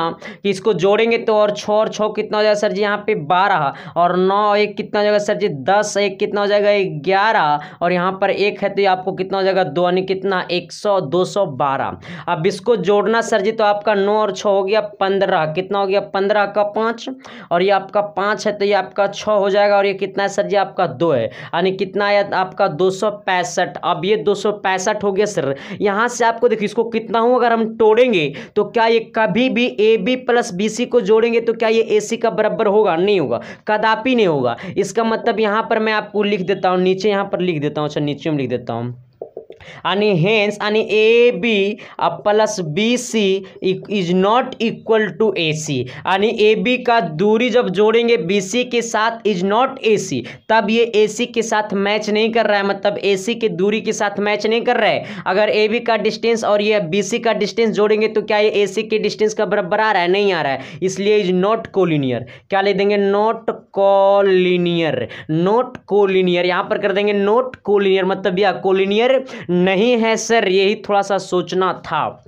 कि इसको जोड़ेंगे तो और 6 और 6 कितना हो जाएगा सर जी यहाँ पे 12 और 9 1 कितना हो जाएगा सर जी 10 1 कितना हो जाएगा 11 और यहाँ पर 1 है तो ये आपको कितना हो जाएगा 2 यानी कितना 100 212। अब इसको जोड़ना सर जी तो आपका 9 और 6 हो गया 15 कितना हो गया 15 का 5 और ये आपका 5 है तो ये आपका 6 हो जाएगा और ये कितना है सर जी आपका 2 है यानी कितना है आपका 265। अब ये 265 हो गया सर। यहाँ से आपको देखिए इसको कितना हो अगर हम तोड़ेंगे तो क्या ये कभी भी AB + BC को जोड़ेंगे तो क्या ये AC का बराबर होगा, नहीं होगा, कदापि नहीं होगा। इसका मतलब यहाँ पर मैं आपको लिख देता हूँ, नीचे यहाँ पर लिख देता हूँ। अच्छा नीचे में लिख देता हूँ आणि हेंस आणि AB + BC is not equal to AC यानी AB का दूरी जब जोड़ेंगे BC के साथ इज नॉट AC तब ये AC के साथ मैच नहीं कर रहा है, मतलब AC के दूरी के साथ मैच नहीं कर रहा है। अगर AB का डिस्टेंस और ये BC का डिस्टेंस जोड़ेंगे तो क्या ये AC के डिस्टेंस का बराबर आ रहा है, नहीं आ रहा है, इसलिए इज नॉट कोलिनियर। क्या ले देंगे नॉट कोलिनियर, नॉट कोलिनियर यहाँ पर कर देंगे नॉट कोलिनियर मतलब यह कोलिनियर नहीं है सर, यही थोड़ा सा सोचना था।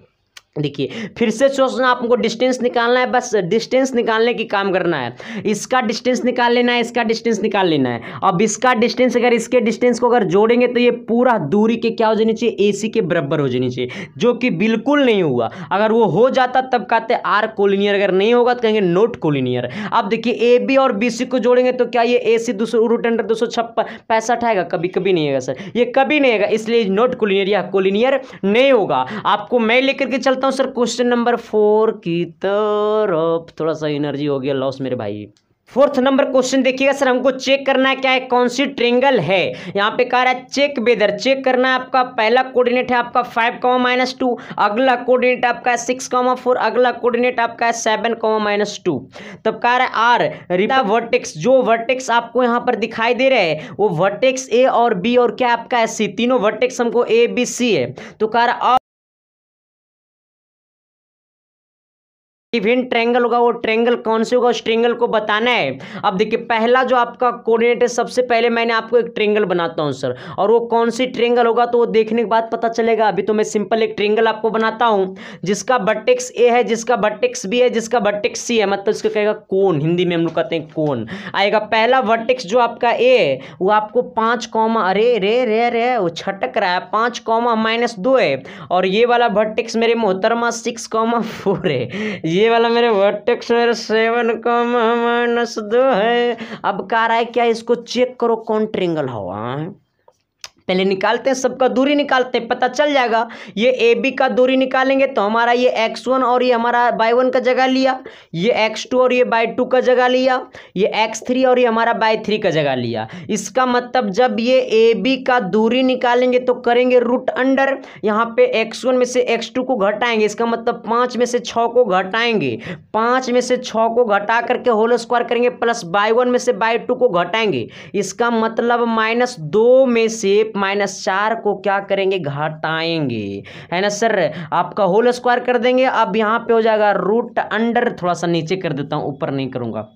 देखिए फिर से सोचना, आपको डिस्टेंस निकालना है, बस डिस्टेंस निकालने की काम करना है। इसका डिस्टेंस निकाल लेना है, इसका डिस्टेंस निकाल लेना है। अब इसका डिस्टेंस अगर इसके डिस्टेंस को अगर जोड़ेंगे तो ये पूरा दूरी के क्या हो जानी चाहिए AC के बराबर हो जानी चाहिए, जो कि बिल्कुल नहीं हुआ। अगर वो हो जाता तब कहते आर कोलिनियर, अगर नहीं होगा तो कहेंगे नॉट कोलिनियर। अब देखिए AB और BC को जोड़ेंगे तो क्या ये AC रूट अंडर 265 आएगा, कभी कभी नहीं आएगा सर, ये कभी नहीं आएगा, इसलिए नॉट कोलिनियर, या कोलिनियर नहीं होगा। आपको मैं लेकर के चलता हूं सर क्वेश्चन नंबर 4 की तरफ। थोड़ा सा एनर्जी हो गया लॉस मेरे भाई। 4th नंबर क्वेश्चन देखिएगा सर, हमको चेक करना है क्या है, कौन सी ट्रेंगल है। यहाँ पे कह रहा है चेक वेदर, चेक करना है आपका पहला कोऑर्डिनेट है आपका 5, -2, अगला कोऑर्डिनेट आपका है 6, 4, अगला कोऑर्डिनेट आपका है 7, -2। तब कह रहा है आर रिटा वर्टेक्स, जो वर्टेक्स आपको यहाँ पर दिखाई दे रहे हैं वो वर्टेक्स A और B और क्या आपका है C, तीनों वर्टेक्स हमको A B C है। तो कह रहा है इवेंट ट्रायंगल होगा, वो ट्रायंगल कौन से होगा उस ट्रायंगल को बताना है। अब देखिए पहला जो आपका कोऑर्डिनेट है, सबसे पहले मैंने आपको एक ट्रायंगल बनाता हूं सर, और वो कौन सी ट्रायंगल होगा तो वो देखने के बाद पता चलेगा। अभी तो मैं सिंपल एक ट्रायंगल आपको बनाता हूं जिसका वर्टेक्स A है, जिसका वर्टेक्स B है, जिसका वर्टेक्स C है, मतलब इसको कहेगा कोण, हिंदी में हम लोग कहते हैं कोण आएगा। पहला वर्टेक्स जो आपका A है वो आपको 5, अरे रे रे रे वो छटक रहा है, 5, -2 है, और ये वाला वर्टेक्स मेरे मोहतरमा 6, 4 है। ये वाला मेरे वर्टेक्स मेरे 7, है। अब कह रहा है क्या, इसको चेक करो कौन ट्रायंगल हवा। पहले निकालते हैं, सबका दूरी निकालते हैं, पता चल जाएगा। ये ए बी का दूरी निकालेंगे तो हमारा ये x1 और ये हमारा y1 का जगह लिया, ये x2 और ये y2 का जगह लिया, ये x3 और ये हमारा y3 का जगह लिया। इसका मतलब जब ये ए बी का दूरी निकालेंगे तो करेंगे रूट अंडर, यहाँ पे x1 में से x2 को घटाएंगे, इसका मतलब 5 में से 6 को घटाएंगे, 5 में से 6 को घटा करके होल स्क्वायर करेंगे, प्लस y1 में से y2 को घटाएंगे, इसका मतलब -2 में से -4 को क्या करेंगे, घटाएंगे, है ना सर। आपका होल स्क्वायर कर देंगे। अब यहाँ पे हो जाएगा रूट अंडर, थोड़ा सा नीचे कर देता हूँ, ऊपर नहीं करूँगा।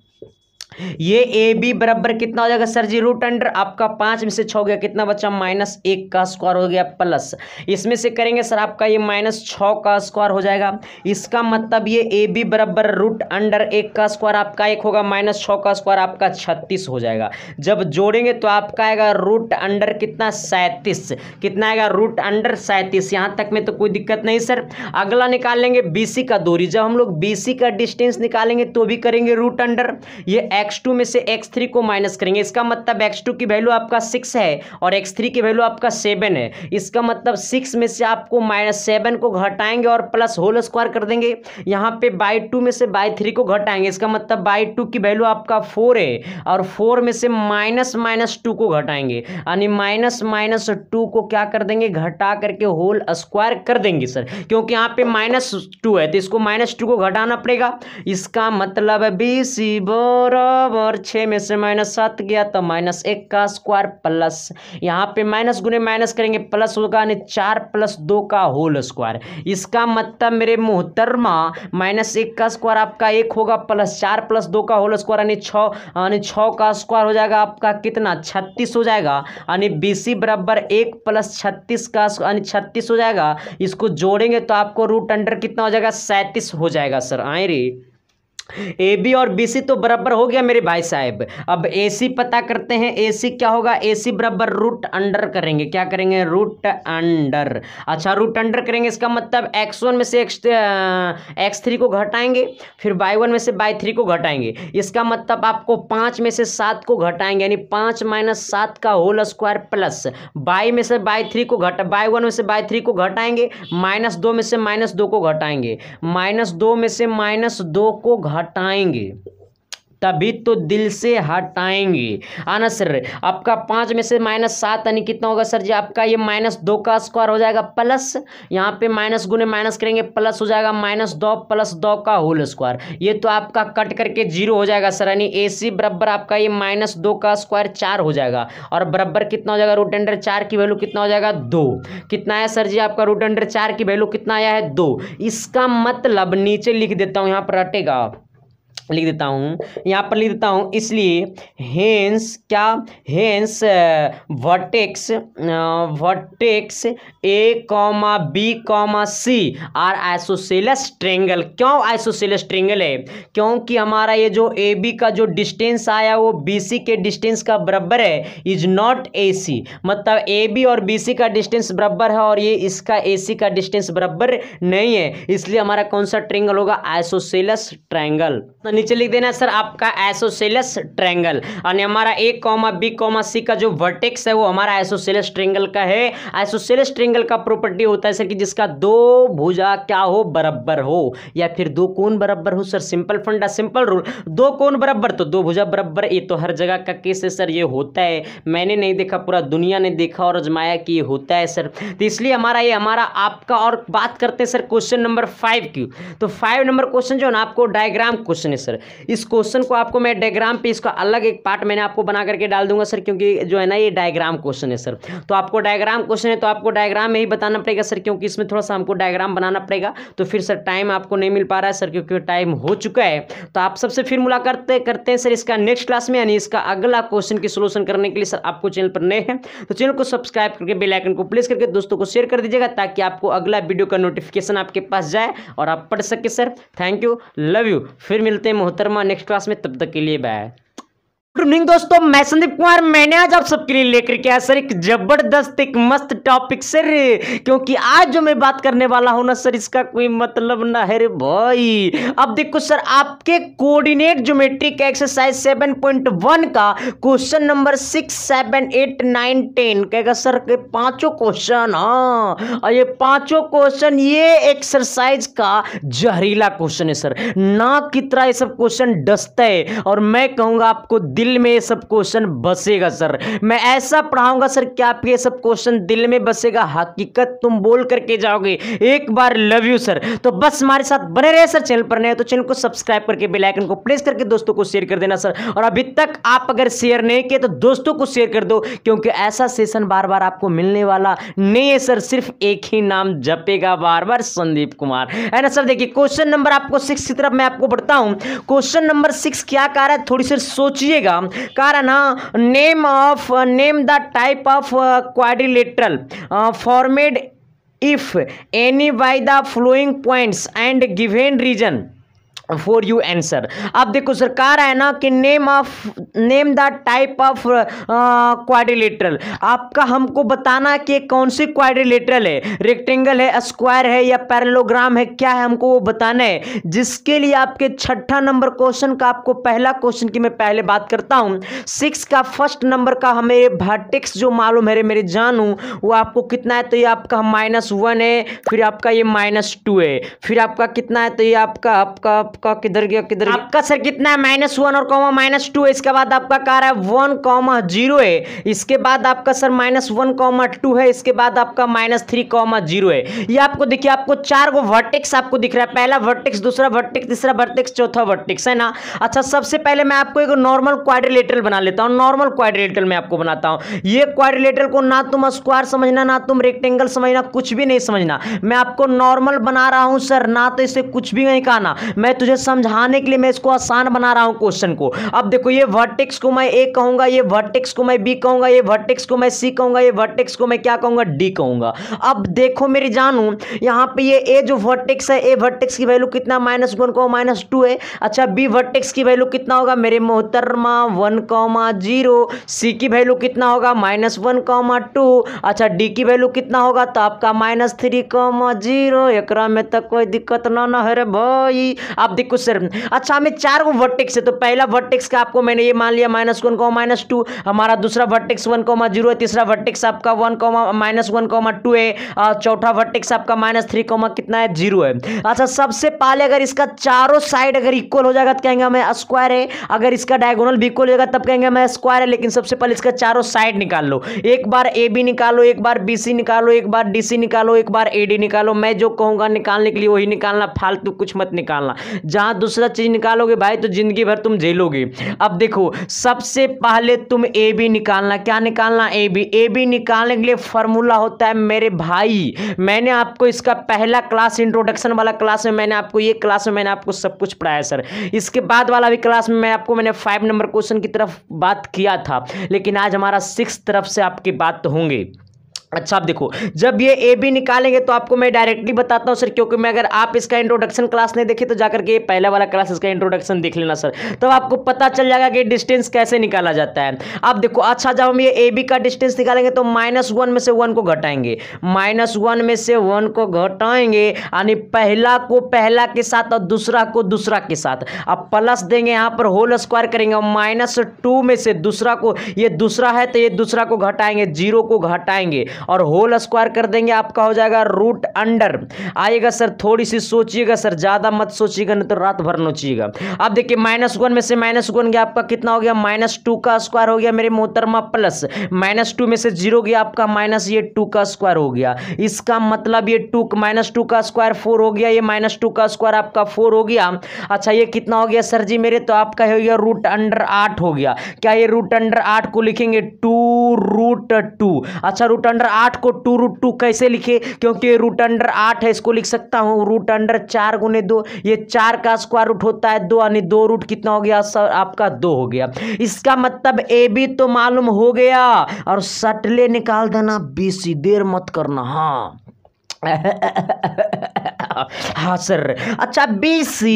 ये ए बी बराबर कितना हो जाएगा सर जी, रूट अंडर आपका 5 में से 6 हो गया, कितना बचा, -1 का स्क्वायर हो गया, प्लस इसमें से करेंगे सर आपका ये -6 का स्क्वायर हो जाएगा। इसका मतलब ये ए बी बराबर रूट अंडर 1 का स्क्वायर आपका 1 होगा, -6 का स्क्वायर आपका 36 हो जाएगा। जब जोड़ेंगे तो आपका आएगा रूट अंडर कितना, 37, कितना आएगा, रूट अंडर 37। यहाँ तक में तो कोई दिक्कत नहीं सर। अगला निकाल लेंगे BC का दूरी। जब हम लोग BC का डिस्टेंस निकालेंगे तो भी करेंगे रूट अंडर, ये x2 में से x3 को माइनस करेंगे, इसका मतलब x2 की वैल्यू आपका 6 है और x3 की वैल्यू आपका 7 है। इसका मतलब 6 में से आपको -7 को घटाएंगे और प्लस होल स्क्वायर कर देंगे। यहाँ पे by2 में से by3 को घटाएंगे, इसका मतलब by2 की वैल्यू आपका 4 है और 4 में से -2 को घटाएंगे, यानी -2 को क्या कर देंगे, घटा करके होल स्क्वायर कर देंगे सर, क्योंकि यहाँ पे -2 है तो इसको -2 को घटाना पड़ेगा। इसका मतलब BC बराबर 6 में से -7 गया तो -1 का स्क्वायर, प्लस यहाँ पे माइनस गुने माइनस करेंगे, प्लस होगा, यानी 4 + 2 का होल स्क्वायर। इसका मतलब मेरे मोहतरमा -1 का स्क्वायर आपका 1 होगा, प्लस 4 + 2 का होल स्क्वायर, यानी 6 का स्क्वायर हो जाएगा आपका कितना, 36 हो जाएगा। यानी BC बराबर 1 + 36 का यानी 36 हो जाएगा। इसको जोड़ेंगे तो आपको रूट अंडर कितना हो जाएगा, 37 हो जाएगा सर। आए रे, AB और BC तो बराबर हो गया मेरे भाई साहब। अब AC पता करते हैं। AC क्या होगा, AC बराबर रूट अंडर करेंगे, क्या करेंगे, रूट अंडर। अच्छा, रूट अंडर करेंगे, इसका मतलब x1 में से x3 को घटाएंगे, फिर y1 में से y3 को घटाएंगे, इसका मतलब आपको 5 में से 7 को घटाएंगे, यानी 5 - 7 का होल स्क्वायर, प्लस y में से y3 को y1 में से y3 को घटाएंगे, -2 में से -2 को घटाएंगे, -2 में से -2 को हटाएंगे, तभी तो दिल से हटाएंगे, आना सर। आपका 5 में से -7 यानी कितना होगा सर जी, आपका ये -2 का स्क्वायर हो जाएगा, प्लस यहाँ पे माइनस गुने माइनस करेंगे, प्लस हो जाएगा -2 + 2 का होल स्क्वायर। ये तो आपका कट करके 0 हो जाएगा सर, यानी AC बराबर आपका ये -2 का स्क्वायर 4 हो जाएगा, और बराबर कितना हो जाएगा, रूट अंडर 4 की वैल्यू कितना हो जाएगा, 2। कितना आया सर जी, आपका रूट अंडर 4 की वैल्यू कितना आया है, 2। इसका मतलब नीचे लिख देता हूँ, यहाँ पर रटेगा, लिख देता हूँ, यहाँ पर लिख देता हूँ, इसलिए हेंस क्या, hence vertex A, B, C are isosceles triangle. क्यों आइसोसेलेस ट्रायंगल है, क्योंकि हमारा ये जो AB का जो डिस्टेंस आया वो BC के डिस्टेंस का बराबर है, इज नॉट AC, मतलब AB और BC का डिस्टेंस बराबर है और ये इसका AC का डिस्टेंस बराबर नहीं है, इसलिए हमारा कौन सा ट्रायंगल होगा, आइसोसेलेस ट्रायंगल। नीचे लिख देना सर आपका आइसोसेलेस ट्रायंगल, और हमारा A, B, C का जो वर्टेक्स है वो हमारा आइसोसेलेस ट्रायंगल का है। आइसोसेलेस ट्रायंगल का प्रॉपर्टी होता है सर कि जिसका दो भुजा क्या हो, बराबर हो, या फिर दो कोण बराबर हो सर। सिंपल फंडा, सिंपल रूल, दो कोण बराबर तो दो भुजा बराबर। ये तो हर जगह का केस है सर, ये होता है, मैंने नहीं देखा, पूरा दुनिया ने देखा और आजमाया कि ये होता है सर। तो इसलिए हमारा ये हमारा आपका। और बात करते हैं सर क्वेश्चन नंबर 5 की। तो 5 नंबर क्वेश्चन जो है ना आपको डायग्राम क्वेश्चन है सर। इस क्वेश्चन को आपको मैं डायग्राम पे इसका अलग एक पार्ट मैंने आपको बना करके डाल दूंगा सर, क्योंकि जो है ना ये डायग्राम क्वेश्चन है सर। तो आपको डायग्राम क्वेश्चन है तो आपको डायग्राम में ही बताना पड़ेगा सर, क्योंकि इसमें थोड़ा सा हमको डायग्राम बनाना पड़ेगा। तो फिर सर टाइम आपको नहीं मिल पा रहा है सर, क्योंकि टाइम हो चुका है। तो आप सबसे फिर मुलाकात करते हैं सर इसका नेक्स्ट क्लास में, यानी इसका अगला क्वेश्चन की सोल्यूशन करने के लिए। सर आपको चैनल पर नए हैं तो चैनल को सब्सक्राइब करके बेल आइकन को प्रेस करके दोस्तों को शेयर कर दीजिएगा, ताकि आपको अगला वीडियो का नोटिफिकेशन आपके पास जाए और आप पढ़ सके sir. Thank you, love you. फिर मिलते हैं मोहतरमा नेक्स्ट क्लास में, तब तक के लिए बाय। गुड इवनिंग दोस्तों, मैं संदीप कुमार। मैंने आज आप सबके लिए लेकर के आया सर एक जबरदस्त एक मस्त टॉपिक सर, क्योंकि आज जो मैं बात करने वाला हूं ना सर, इसका कोई मतलब ना है रे भाई। अब देखो सर, आपके कोऑर्डिनेट ज्योमेट्री का एक्सरसाइज 7.1 का क्वेश्चन नंबर 6, 7, 8, 9, 10 कहेगा सर के पांचों क्वेश्चन। हाँ, और ये पांचों क्वेश्चन ये एक्सरसाइज का जहरीला क्वेश्चन है सर। ना की तरह ये सब क्वेश्चन डसता है, और मैं कहूंगा आपको दिल में ये सब क्वेश्चन बसेगा सर। मैं ऐसा पढ़ाऊंगा सर कि आपके ये सब क्वेश्चन दिल में बसेगा, हकीकत तुम बोल करके जाओगे। एक बार लव यू सर। तो बस हमारे साथ बने रहे सर। चैनल पर नए तो चैनल को सब्सक्राइब करके बेल आइकन को प्रेस करके दोस्तों को शेयर कर देना सर। और अभी तक आप अगर शेयर नहीं किए तो दोस्तों को शेयर कर दो, क्योंकि ऐसा सेशन बार बार आपको मिलने वाला नहीं है सर। सिर्फ एक ही नाम जपेगा बार बार, संदीप कुमार, है ना सर। देखिए क्वेश्चन नंबर आपको 6 की तरफ मैं आपको बढ़ता हूं। क्वेश्चन नंबर 6 क्या कह रहा है, थोड़ी सी सोचिएगा। कह रहा ना, name the type of quadrilateral formed if any by the flowing points and given region for you answer. अब देखो सर, कह रहा है ना कि name the type of quadrilateral. आपका हमको बताना है कि कौन सी क्वाड्रिलेटरल है, रेक्टेंगल है, स्क्वायर है या पैरेललोग्राम है, क्या है हमको वो बताना है। जिसके लिए आपके 6ठा नंबर क्वेश्चन का आपको पहला क्वेश्चन की मैं पहले बात करता हूं। 6 का फर्स्ट नंबर का हमें वर्टेक्स जो मालूम है मेरे जानू, वो आपको कितना है, तो ये आपका -1 है, फिर आपका ये -2 है, फिर आपका कितना है, तो ये आपका किधर गया आपका सर कितना है, -1 और -2 है। इसके बाद आपका कह रहा है 1,0 है। इसके बाद आपका सर -1,2 है। इसके बाद आपका -3,0 है। ये आपको देखिए, आपको 4 गो वर्टेक्स आपको दिख रहा है। पहला वर्टेक्स, दूसरा वर्टेक्स, तीसरा वर्टेक्स, चौथा वर्टेक्स, है ना। अच्छा, सबसे पहले मैं आपको एक नॉर्मल क्वाड्रिलेटरल बना लेता हूं। नॉर्मल क्वाड्रिलेटरल मैं आपको बनाता हूं। ये क्वाड्रिलेटरल को ना तुम स्क्वायर समझना, ना तुम रेक्टेंगल समझना, कुछ भी नहीं समझना। मैं आपको नॉर्मल बना रहा हूं सर, ना तो इसे कुछ भी नहीं कहना। मैं तुझे समझाने के लिए मैं इसको आसान बना रहा हूं क्वेश्चन को। अब देखो, ये वर्टेक्स को मैं ए कहूंगा, ये वर्टेक्स को मैं बी कहूंगा, ये वर्टेक्स को मैं सी कहूंगा, ये वर्टेक्स को मैं क्या कहूंगा, डी कहूंगा। अब देखो मेरी जानू, यहां पे ये ए जो वर्टेक्स है, ए वर्टेक्स की वैल्यू कितना, -1 को -2 है। अच्छा, बी वर्टेक्स की वैल्यू कितना होगा मेरे मोहतरमा, 1,0। सी की वैल्यू कितना होगा, -1,2। अच्छा, डी की वैल्यू कितना होगा, तो आपका -3,0। एकरा में तक कोई दिक्कत ना है रे भाई। आप देखो सर, अच्छा हमें 4 गो वर्टेक्स है, तो पहला वर्टेक्स का आपको मैंने ये मान लिया -1, -2। हमारा दूसरा वर्टेक्स 1,0 है। तीसरा वर्टेक्स आपका -1,2 है। चौथा वर्टेक्स आपका -3, कितना है, 0 है। अच्छा, सबसे पहले अगर इसका चारों साइड अगर इक्वल हो जाएगा तो कहेंगे हमें स्क्वायर है। अगर इसका डायगोनल भी इक्वल हो जाएगा तब कहेंगे हमें स्क्वायर है। लेकिन सबसे पहले इसका चारों साइड निकाल लो। एक बार ए बी निकालो, एक बार बी सी निकालो, एक बार डी सी निकालो, एक बार ए डी निकालो। मैं जो कहूंगा निकालने के लिए वही निकालना, फालतू कुछ मत निकालना। जहां दूसरा चीज निकालोगे भाई तो जिंदगी भर तुम झेलोगे। अब देखो, सबसे पहले तुम ए बी निकालना। क्या निकालना, ए बी। ए बी निकालने के लिए फॉर्मूला होता है मेरे भाई, मैंने आपको इसका पहला क्लास, इंट्रोडक्शन वाला क्लास में मैंने आपको सब कुछ पढ़ाया सर। इसके बाद वाला भी क्लास में मैंने 5 नंबर क्वेश्चन की तरफ बात किया था, लेकिन आज हमारा 6 तरफ से आपकी बात तो होंगे। अच्छा, आप देखो, जब ये ए बी निकालेंगे तो आपको मैं डायरेक्टली बताता हूं सर, क्योंकि मैं अगर आप इसका इंट्रोडक्शन क्लास नहीं देखे तो जाकर के पहला वाला क्लास इसका इंट्रोडक्शन देख लेना सर, तो आपको पता चल जाएगा कि डिस्टेंस कैसे निकाला जाता है। आप देखो, अच्छा जब हम ये ए बी का डिस्टेंस निकालेंगे तो -1 में से 1 को घटाएंगे, -1 में से 1 को घटाएंगे, यानी पहला को पहला के साथ और दूसरा को दूसरा के साथ। अब प्लस देंगे, यहाँ पर होल स्क्वायर करेंगे, -2 में से दूसरा को, ये दूसरा है तो ये दूसरा को घटाएंगे, 0 को घटाएंगे और होल स्क्वायर कर देंगे। आपका हो जाएगा √अंडर आएगा सर। थोड़ी सी सोचिएगा सर, ज्यादा मत सोचिएगा नहीं तो रात भर नोचिएगा। अब देखिए, -1 में से -1 गया, आपका कितना हो गया, -2 का स्क्वायर हो गया मेरे मोहतरमा, प्लस -2 में से 0 गया, आपका माइनस ये 2 का स्क्वायर हो गया। इसका मतलब ये -2 का स्क्वायर 4 हो गया, ये -2 का स्क्वायर आपका 4 हो गया। अच्छा, ये कितना हो गया सर जी मेरे, तो आपका हो गया √8 हो गया। क्या ये √8 को लिखेंगे 2√2। अच्छा, √8 को 2√2 कैसे लिखे, क्योंकि √8 है, इसको लिख सकता हूं √4 गुने 2। ये 4 का स्क्वायर रूट होता है 2, यानी 2 रूट कितना हो गया सर, आपका 2 हो गया। इसका मतलब ए बी तो मालूम हो गया, और सटले निकाल देना बी सी, देर मत करना। हाँ, हाँ सर। अच्छा BC,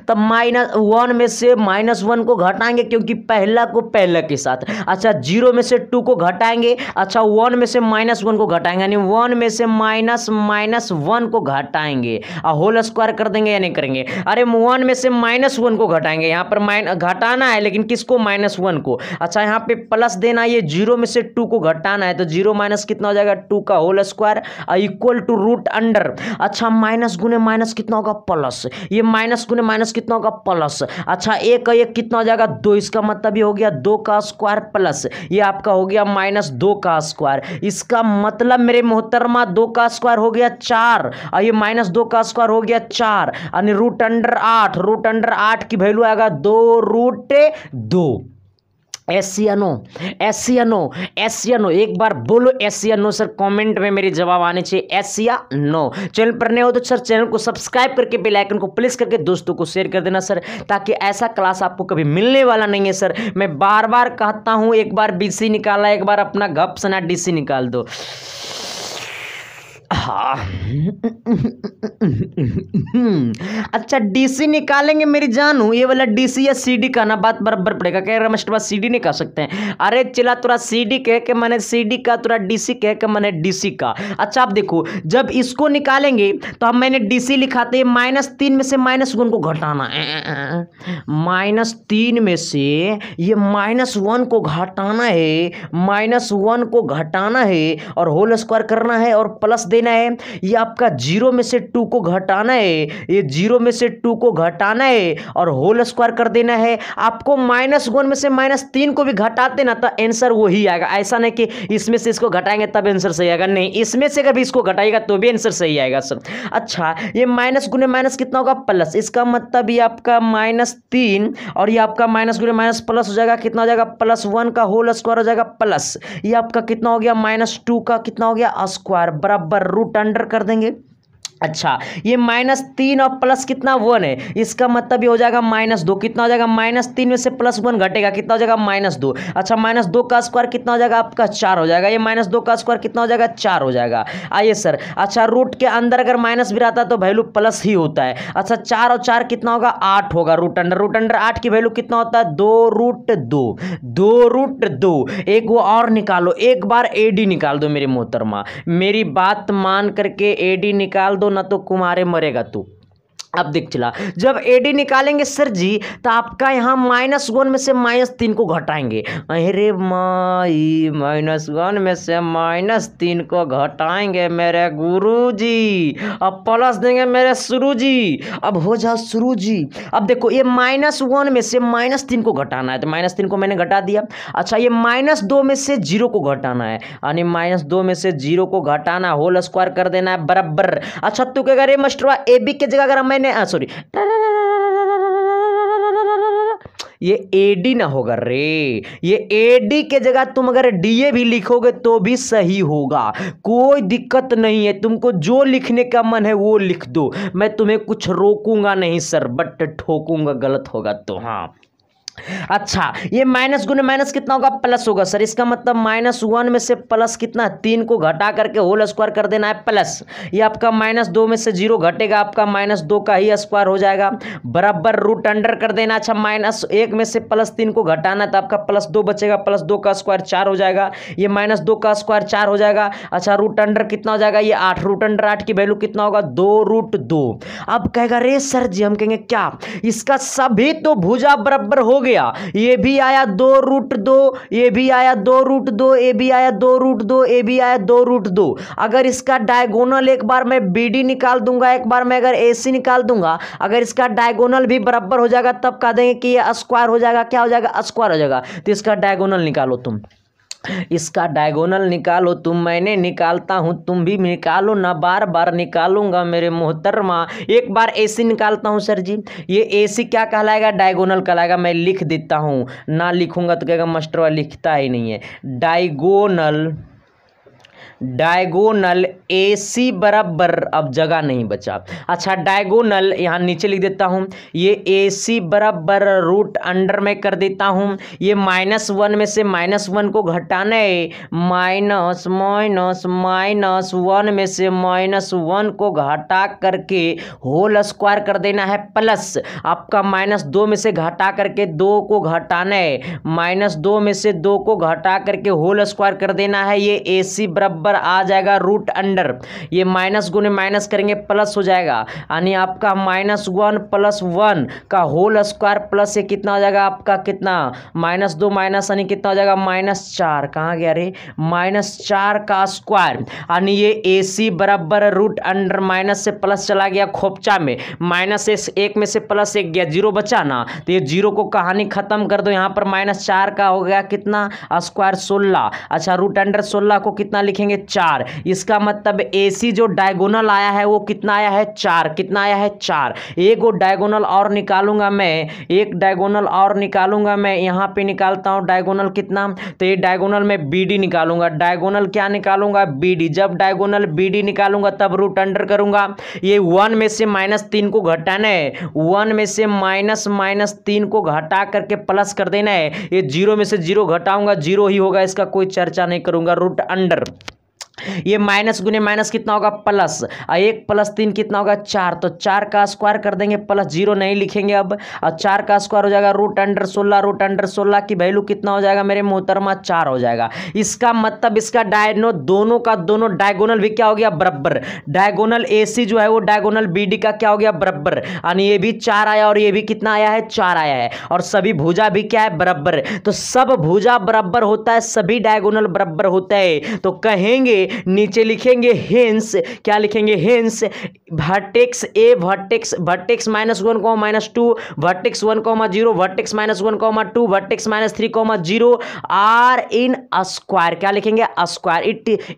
तब -1 में से -1 को घटाएंगे क्योंकि पहला को पहला के साथ। अच्छा 0 में से 2 को घटाएंगे। अच्छा 1 में से -1 को घटाएंगे, यानी 1 में से -1 को घटाएंगे और होल स्क्वायर कर देंगे या नहीं करेंगे? अरे 1 में से -1 को घटाएंगे, यहाँ पर घटाना है लेकिन किसको? -1 को। अच्छा यहाँ पे प्लस देना, ये 0 में से 2 को घटाना है तो 0 माइनस कितना हो जाएगा? 2 का whole square equal to root under. अच्छा माइनस गुने माइनस कितना होगा? प्लस। ये माइनस गुने माइनस कितना होगा? प्लस। अच्छा एक कितना हो जाएगा? 2। इसका मतलब ये हो गया 2 का स्क्वायर प्लस ये आपका हो गया -2 का स्क्वायर। इसका मतलब मेरे मोहतरमा 2 का स्क्वायर हो गया 4 और ये -2 का स्क्वायर हो गया 4 यानी रूट अंडर 8। रूट अंडर 8 की वैल्यू आएगा 2√2। एशियनो एशियनो एशियनो, एक बार बोलो एशियनो सर, कमेंट में मेरे जवाब आने चाहिए एशियनो। चैनल पर नए हो तो सर चैनल को सब्सक्राइब करके बेल आइकन को प्रेस करके दोस्तों को शेयर कर देना सर, ताकि ऐसा क्लास आपको कभी मिलने वाला नहीं है सर। मैं बार बार कहता हूं, एक बार BC निकाला, एक बार अपना गप सना DC निकाल दो। हाँ अच्छा DC निकालेंगे मेरी जानू, ये वाला DC या CD का ना बात बराबर पड़ेगा। कह रहा मास्टर CD नहीं कह सकते हैं। अरे चला तुरा CD कह के मैंने CD का, तुरा DC कह के मैंने DC का। अच्छा आप देखो, जब इसको निकालेंगे तो हम मैंने DC लिखाते हैं, -3 में से -1 को घटाना, -3 में से ये -1 को घटाना है, -1 को घटाना है और होल स्क्वायर करना है और प्लस देना है। ये आपका 0 में से 2 को घटाना है, ये 0 में से 2 को घटाना है और होल स्क्वायर कर देना है। आपको -1 में से -3 को भी घटाते ना तो आंसर वही आएगा। ऐसा नहीं कि इसमें से इसको घटाएंगे तब आंसर सही आएगा, नहीं, इसमें से अगर इसको घटाएगा तो भी आंसर सही आएगा सर। अच्छा ये माइनस गुने माइनस कितना होगा? प्लस। इसका मतलब ये आपका -3 और ये आपका माइनस गुने माइनस प्लस हो जाएगा, कितना हो जाएगा? +1 का होल स्क्वायर हो जाएगा प्लस। ये आपका कितना हो गया? -2 का कितना हो गया? स्क्वायर बराबर रूट अंडर कर देंगे। अच्छा ये -3 और प्लस कितना? 1 है, इसका मतलब ये हो जाएगा -2। कितना हो जाएगा? -3 में से +1 घटेगा, कितना हो जाएगा? -2। अच्छा -2 का स्क्वायर कितना हो जाएगा आपका? 4 हो जाएगा। ये -2 का स्क्वायर कितना हो जाएगा? 4 हो जाएगा। आइए सर, अच्छा रूट के अंदर अगर माइनस भी रहता है तो वैल्यू प्लस ही होता है। अच्छा 4 और 4 कितना होगा? 8 होगा। रूट अंडर 8 की वैल्यू कितना होता है? 2√2। 2√2। एक वो और निकालो, एक बार AD निकाल दो मेरे मोहतरमा, मेरी बात मान करके AD निकाल दो, ना तो कुमारे मरेगा तू। अब देख चला, जब AD निकालेंगे सर जी तो आपका यहाँ -1 में से -3 को घटाएंगे। अरे माई, -1 में से -3 को घटाएंगे मेरे गुरुजी, अब प्लस देंगे मेरे सुरुजी। अब हो जाओ सुरुजी। अब देखो ये -1 में से -3 को घटाना है तो -3 को मैंने घटा दिया। अच्छा ये -2 में से 0 को घटाना है, यानी -2 में से 0 को घटाना, होल स्क्वायर कर देना है बराबर। अच्छा तू क्या करे मास्टरवा, AB की जगह अगर मैंने सॉरी ये AD ना होगा रे, ये AD के जगह तुम अगर DA भी लिखोगे तो भी सही होगा, कोई दिक्कत नहीं है। तुमको जो लिखने का मन है वो लिख दो, मैं तुम्हें कुछ रोकूंगा नहीं सर, बट ठोकूंगा गलत होगा तो। हाँ अच्छा ये माइनस गुने माइनस कितना होगा? प्लस होगा सर। इसका मतलब -1 में से प्लस कितना? 3 को घटा करके होल स्क्वायर कर देना है प्लस। ये आपका -2 में से 0 घटेगा, आपका -2 का ही स्क्वायर हो जाएगा बराबर रूट अंडर कर देना। अच्छा -1 में से +3 को घटाना तो आपका +2 बचेगा, +2 का स्क्वायर 4 हो जाएगा। ये -2 का स्क्वायर 4 हो जाएगा। अच्छा रूट अंडर कितना हो जाएगा? ये 8। रूट अंडर 8 की वैल्यू कितना होगा? 2√2। अब कहेगा रे सर जी, हम कहेंगे क्या इसका सभी तो भुजा बराबर हो गया, ये भी आया 2√2, ये भी आया 2√2, ये भी आया 2√2, ये भी आया 2√2। अगर इसका डायगोनल एक बार मैं BD निकाल दूंगा, एक बार मैं अगर AC निकाल दूंगा, अगर इसका डायगोनल भी बराबर हो जाएगा तब कह देंगे कि ये स्क्वायर हो जाएगा। क्या हो जाएगा? स्क्वायर हो जाएगा। तो इसका डायगोनल निकालो तुम, इसका डायगोनल निकालो तुम, मैंने निकालता हूं, तुम भी निकालो ना, बार बार निकालूंगा मेरे मोहतरमा। एक बार AC निकालता हूं सर जी, ये AC क्या कहलाएगा? डायगोनल कहलाएगा। मैं लिख देता हूं, ना लिखूंगा तो कहेगा मास्टर लिखता ही नहीं है। डायगोनल डायगोनल AC बराबर, अब जगह नहीं बचा। अच्छा डायगोनल यहाँ नीचे लिख देता हूँ, ये AC बराबर रूट अंडर में कर देता हूँ। ये -1 में से -1 को घटाना है, माइनस 1 में से -1 को घटा करके होल स्क्वायर कर देना है, प्लस आपका -2 में से घटा करके 2 को घटाना है, -2 में से 2 को घटा करके होल स्क्वायर कर देना है। ये AC बराबर आ जाएगा रूट अंडर, ये माइनस गुने माइनस करेंगे प्लस हो जाएगा, यानी आपका -1 + 1 का होल स्क्वायर प्लस ये कितना हो जाएगा आपका, कितना -2 माइनस यानी कितना हो जाएगा -4, कहाँ गया रे, -4 का स्क्वायर, यानी ये AC बराबर रूट अंडर, माइनस से प्लस चला गया खोपचा में, -1 में से +1 गया, 0 बचा ना, तो ये 0 को कहानी खत्म कर दो, यहाँ पर -4 का हो गया कितना स्क्वायर 16। अच्छा रूट अंडर 16 को कितना लिखेंगे 4, इसका मतलब AC जो डायगोनल आया है वो कितना आया है 4, कितना आया है 4। एक वो डायगोनल और निकालूंगा मैं, एक डायगोनल और निकालूंगा मैं, यहाँ पे निकालता हूँ डायगोनल कितना, तो ये डायगोनल में BD निकालूंगा, डायगोनल क्या निकालूंगा BD, जब डायगोनल BD निकालूंगा तब रूट अंडर करूंगा, ये 1 में से -3 को घटाना है, 1 में से -3 को घटा करके प्लस कर देना है, ये 0 में से 0 घटाऊंगा 0 ही होगा, इसका कोई चर्चा नहीं करूंगा, रूट अंडर ये माइनस गुने माइनस कितना होगा प्लस, 1 + 3 कितना होगा 4, तो 4 का स्क्वायर कर देंगे, प्लस 0 नहीं लिखेंगे अब, और 4 का स्क्वायर हो जाएगा रूट अंडर 16, रूट अंडर 16 की वैल्यू कितना हो जाएगा मेरे मोहतरमा 4 हो जाएगा। इसका मतलब इसका दोनों का दोनों डायगोनल भी क्या हो गया बराबर, डायगोनल AC जो है वो डायगोनल BD का क्या हो गया बराबर, यानी ये भी 4 आया और ये भी कितना आया है 4 आया है, और सभी भुजा भी क्या है बराबर, तो सब भुजा बराबर होता है, सभी डायगोनल बराबर होता है, तो कहेंगे नीचे लिखेंगे हेंस, क्या लिखेंगे hence vertex A vertex -1, -2 vertex 1, 0 vertex -1, 2 vertex -3, 0 are in square, क्या लिखेंगे square,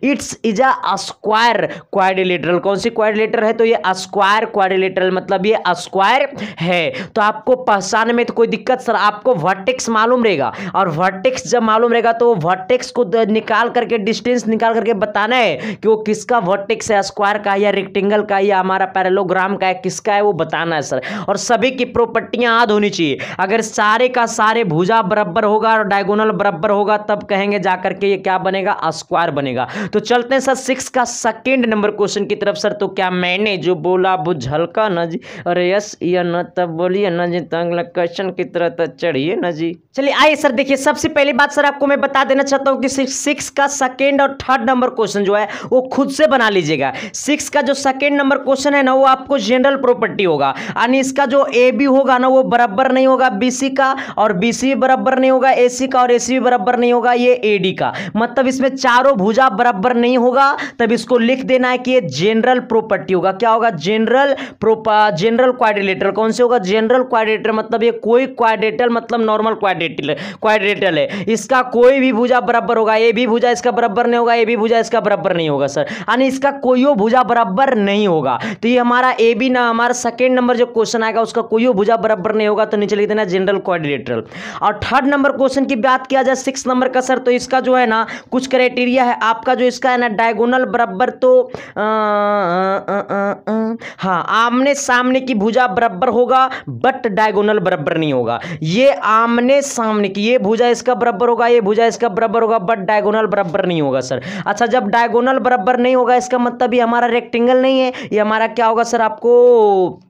its is a square quadrilateral, कौन सी क्वाड्रिलेटरल है, तो ये स्क्वायर क्वाड्रिलेटरल, मतलब ये स्क्वायर है। तो आपको पहचान में तो कोई दिक्कत सर, आपको वर्टेक्स मालूम रहेगा, और वर्टेक्स जब मालूम रहेगा तो वर्टेक्स को निकाल करके डिस्टेंस निकाल करके बताना है कि वो किसका वर्टेक्स है, स्क्वायर का या रेक्टेंगल का या हमारा पैरेललोग्राम का है, किसका है वो बताना है सर। और सभी की प्रॉपर्टियां याद होनी चाहिए, अगर सारे का सारे भुजा बराबर होगा और डायगोनल बराबर होगा तब कहेंगे जाकर के ये क्या बनेगा स्क्वायर बनेगा। तो चलते हैं सर 6 का सेकंड नंबर क्वेश्चन की तरफ सर। तो क्या मैंने जो बोला बुझलका न जी, अरे यस या न तब बोलिए न जी, अगला क्वेश्चन की तरह तो चढ़िए न जी। चलिए आइए सर, देखिए सबसे पहली बात सर आपको मैं बता देना चाहता हूं कि 6 का सेकंड और थर्ड नंबर क्वेश्चन जो है वो खुद से बना लीजिएगा। 6 का जो सेकंड नंबर क्वेश्चन है ना वो आपको जनरल प्रॉपर्टी होगा, यानी इसका जो AB होगा ना वो बराबर नहीं होगा BC का, और BC भी बराबर नहीं होगा AC का, और AC भी बराबर नहीं होगा ये AD का, मतलब इसमें चारों भुजा बराबर नहीं होगा, तब इसको लिख देना है कि ये जनरल प्रॉपर्टी होगा। क्या होगा जनरल क्वाड्रिलेटरल, कौन से होगा जनरल क्वाड्रिलेटरल, मतलब ये कोई क्वाड्रिलेटरल मतलब नॉर्मल क्वाड्रिलेटरल है, इसका कोई भी भुजा बराबर होगा, ये भी भुजा इसका बराबर नहीं होगा, ये भी भुजा इसका बराबर नहीं होगा सर, यानी इसका कोई भुजा बराबर नहीं होगा। तो ये हमारा AB ना, हमारा सेकंड नंबर जो क्वेश्चन आएगा उसका कोई भुजा बराबर नहीं होगा, तो नीचे लिख देना जनरल क्वाड्रिलेटरल। और थर्ड नंबर क्वेश्चन की बात किया जाए 6 नंबर का सर, तो इसका जो है ना कुछ क्राइटेरिया है आपका, जो इसका है ना डायगोनल बराबर, तो हाँ आमने सामने की भुजा बराबर होगा बट डायगोनल बराबर नहीं होगा। ये आमने सामने की ये भुजा इसका बराबर होगा, ये भुजा इसका बराबर होगा, बट डायगोनल बराबर नहीं होगा सर। अच्छा जब डायगोनल बराबर नहीं होगा इसका मतलब ये हमारा रेक्टेंगल नहीं है, ये हमारा क्या होगा सर आपको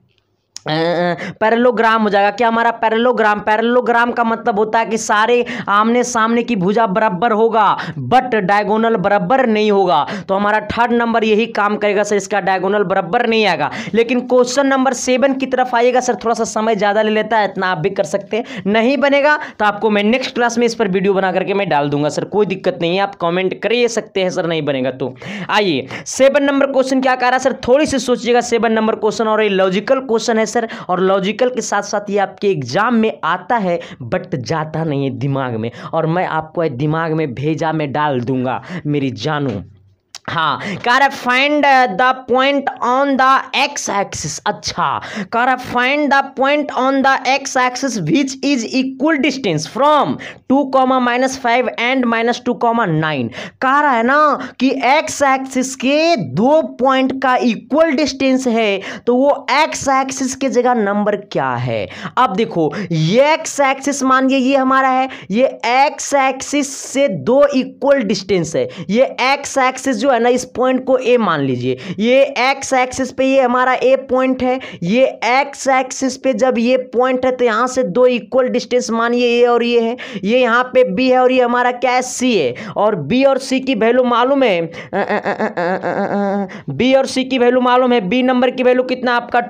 पैरेललोग्राम हो जाएगा। क्या हमारा पैरेललोग्राम का मतलब होता है कि सारे आमने सामने की भुजा बराबर होगा बट डायगोनल बराबर नहीं होगा, तो हमारा थर्ड नंबर यही काम करेगा सर, इसका डायगोनल बराबर नहीं आएगा। लेकिन क्वेश्चन नंबर 7 की तरफ आइएगा सर, थोड़ा सा समय ज्यादा ले लेता है, इतना आप भी कर सकते हैं, नहीं बनेगा तो आपको मैं नेक्स्ट क्लास में इस पर वीडियो बना करके मैं डाल दूंगा सर, कोई दिक्कत नहीं है, आप कॉमेंट कर सकते हैं सर नहीं बनेगा तो। आइए 7 नंबर क्वेश्चन क्या कह रहा है सर, थोड़ी सी सोचिएगा 7 नंबर क्वेश्चन, और ये लॉजिकल क्वेश्चन है सर, और लॉजिकल के साथ साथ ये आपके एग्जाम में आता है बट जाता नहीं है दिमाग में, और मैं आपको दिमाग में भेजा में डाल दूंगा मेरी जानू। हाँ, कह रहा find the point on the x axis. अच्छा, कह रहा find the point on the x axis which is equal distance from 2,-5 and -2,9। कह रहा है ना कि एक्स एक्सिस के दो पॉइंट का इक्वल डिस्टेंस है, तो वो एक्स एक्सिस के जगह नंबर क्या है। अब देखो, ये एक्स एक्सिस मानिए ये हमारा है, ये एक्स एक्सिस से दो इक्वल डिस्टेंस है। ये एक्स एक्सिस जो है ना, इस पॉइंट को ए मान लीजिए, ये एक्स एक्सिस पे ये हमारा ए पॉइंट है, ये एक्स एक्सिस पे जब ये पॉइंट है तो यहां से दो इक्वल डिस्टेंस मानिए ये और ये है, ये यहाँ पे बी है और ये हमारा क्या है सी है। और बी और सी की वैल्यू मालूम है, बी और सी की वैल्यू मालूम है। बी नंबर की वैल्यू कितना आपका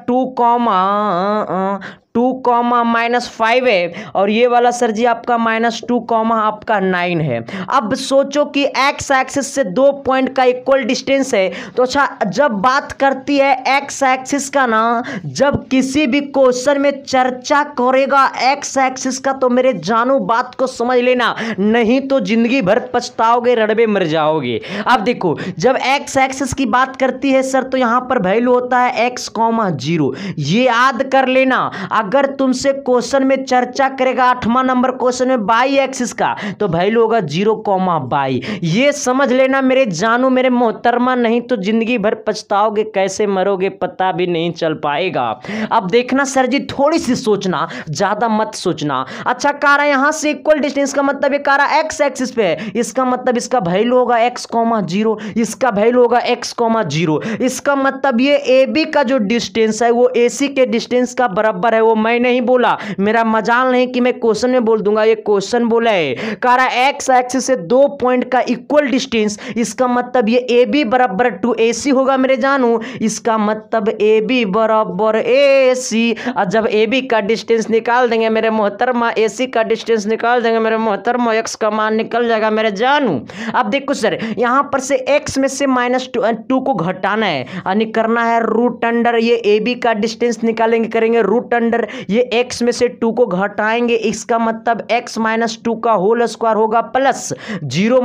2,-5 है, और ये वाला सर जी आपका -2, आपका 9 है। अब सोचो कि एक्स एक्सिस से दो पॉइंट का इक्वल डिस्टेंस है, तो अच्छा जब बात करती है एक्स एक्सिस का ना, जब किसी भी क्वेश्चन में चर्चा करेगा एक्स एक्सिस का, तो मेरे जानू बात को समझ लेना, नहीं तो जिंदगी भर पछताओगे, रड़बे मर जाओगे। अब देखो, जब एक्स एक्सिस की बात करती है सर, तो यहां पर वैल्यू होता है x,0। ये याद कर लेना, अगर तुमसे क्वेश्चन में चर्चा करेगा 8वां नंबर क्वेश्चन में बाई एक्सिस का, तो वैल्यू होगा 0,22। ये समझ लेना मेरे जानू, मेरे मोहतरमा, नहीं तो जिंदगी भर पछताओगे, कैसे मरोगे पता भी नहीं चल पाएगा। अब देखना सर जी, थोड़ी सी सोचना, ज्यादा मत सोचना। अच्छा, कह रहा है यहां से इक्वल डिस्टेंस का मतलब, ये कह रहा है एक्स एक्सिस पे है, इसका मतलब इसका वैल्यू होगा x,0, इसका वैल्यू होगा x,0। इसका मतलब ये ए बी का जो डिस्टेंस है वो ए सी के डिस्टेंस का बराबर है। वो मैं नहीं बोला, मेरा मजाल नहीं कि मैं क्वेश्चन में बोल दूंगा, ये क्वेश्चन बोला है। कह रहा है एक्स एक्सिस से दो पॉइंट का इक्वल डिस्टेंस, इसका मतलब ये ए बी बराबर 2AC होगा मेरे जानू। इसका मतलब ए बी बराबर AC। और जब ए बी का डिस्टेंस निकाल देंगे मेरे मोहतरमा, AC का डिस्टेंस निकाल देंगे मेरे मोहतरमा, एक्स का मान निकल जाएगा मेरे जानू। अब देखो सर, यहां पर से एक्स में से -2 को घटाना है, यानी करना है रूट अंडर, ये ए बी का डिस्टेंस निकालेंगे, करेंगे रूट अंडर, ये x में से 2 को घटाएंगे, इसका मतलब x - 2 का होल स्क्वायर होगा, प्लस 0 -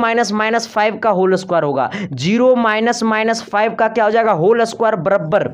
5 का होल स्क्वायर होगा। 0 - 5 का क्या हो जाएगा, होल स्क्वायर बराबर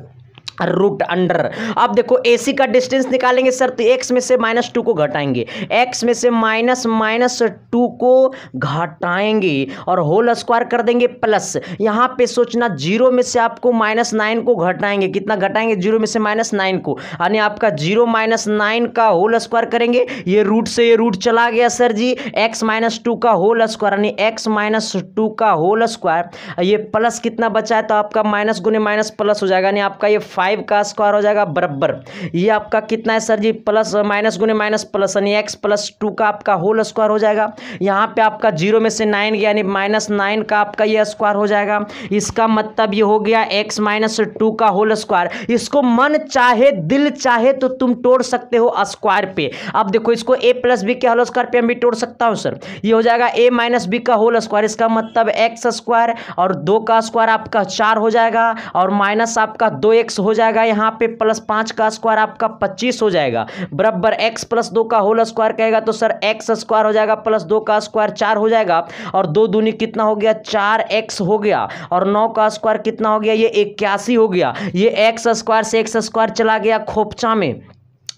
रूट अंडर। अब देखो AC का डिस्टेंस निकालेंगे सर, तो x में से -2 को घटाएंगे, x में से -2 को घटाएंगे और होल स्क्वायर कर देंगे प्लस। यहां पे सोचना 0 में से आपको -9 को घटाएंगे, कितना घटाएंगे 0 में से -9 को, यानी आपका 0 - 9 का होल स्क्वायर करेंगे, ये रूट से ये रूट चला गया सर जी, x - 2 का होल स्क्वायर, यानी x - 2 का होल स्क्वायर, ये प्लस कितना बचा है, तो आपका माइनस गुने माइनस प्लस हो जाएगा, यानी आपका ये 5 का स्क्वायर हो जाएगा बराबर। ये आपका कितना है सर जी, प्लस माइनस गुने माइनस प्लस, यानी x + 2 का आपका होल स्क्वायर हो जाएगा। यहाँ पे आपका 0 में से 9 गया, यानी -9 का आपका ये स्क्वायर हो जाएगा। इसका मतलब ये हो गया x - 2 का होल स्क्वायर। इसको मन चाहे दिल चाहे तो तुम तोड़ सकते हो स्क्वायर पे। अब देखो, इसको a + b के होल स्क्वायर पे हम भी तोड़ सकता हूँ सर, ये हो जाएगा a - b का होल स्क्वायर, इसका मतलब x स्क्वायर और 2 का स्क्वायर आपका 4 हो जाएगा, और माइनस आपका 2x हो जाएगा, यहाँ पे प्लस 5 का स्क्वायर आपका 25 हो जाएगा, बराबर x + 2 का होल स्क्वायर कहेगा तो सर x स्क्वायर हो जाएगा, प्लस 2 का स्क्वायर 4 हो जाएगा, और 2 दूनी कितना हो गया 4x हो गया, और 9 का स्क्वायर कितना हो गया, ये 81 हो गया। ये x स्क्वायर से x स्क्वायर चला गया खोपचा में।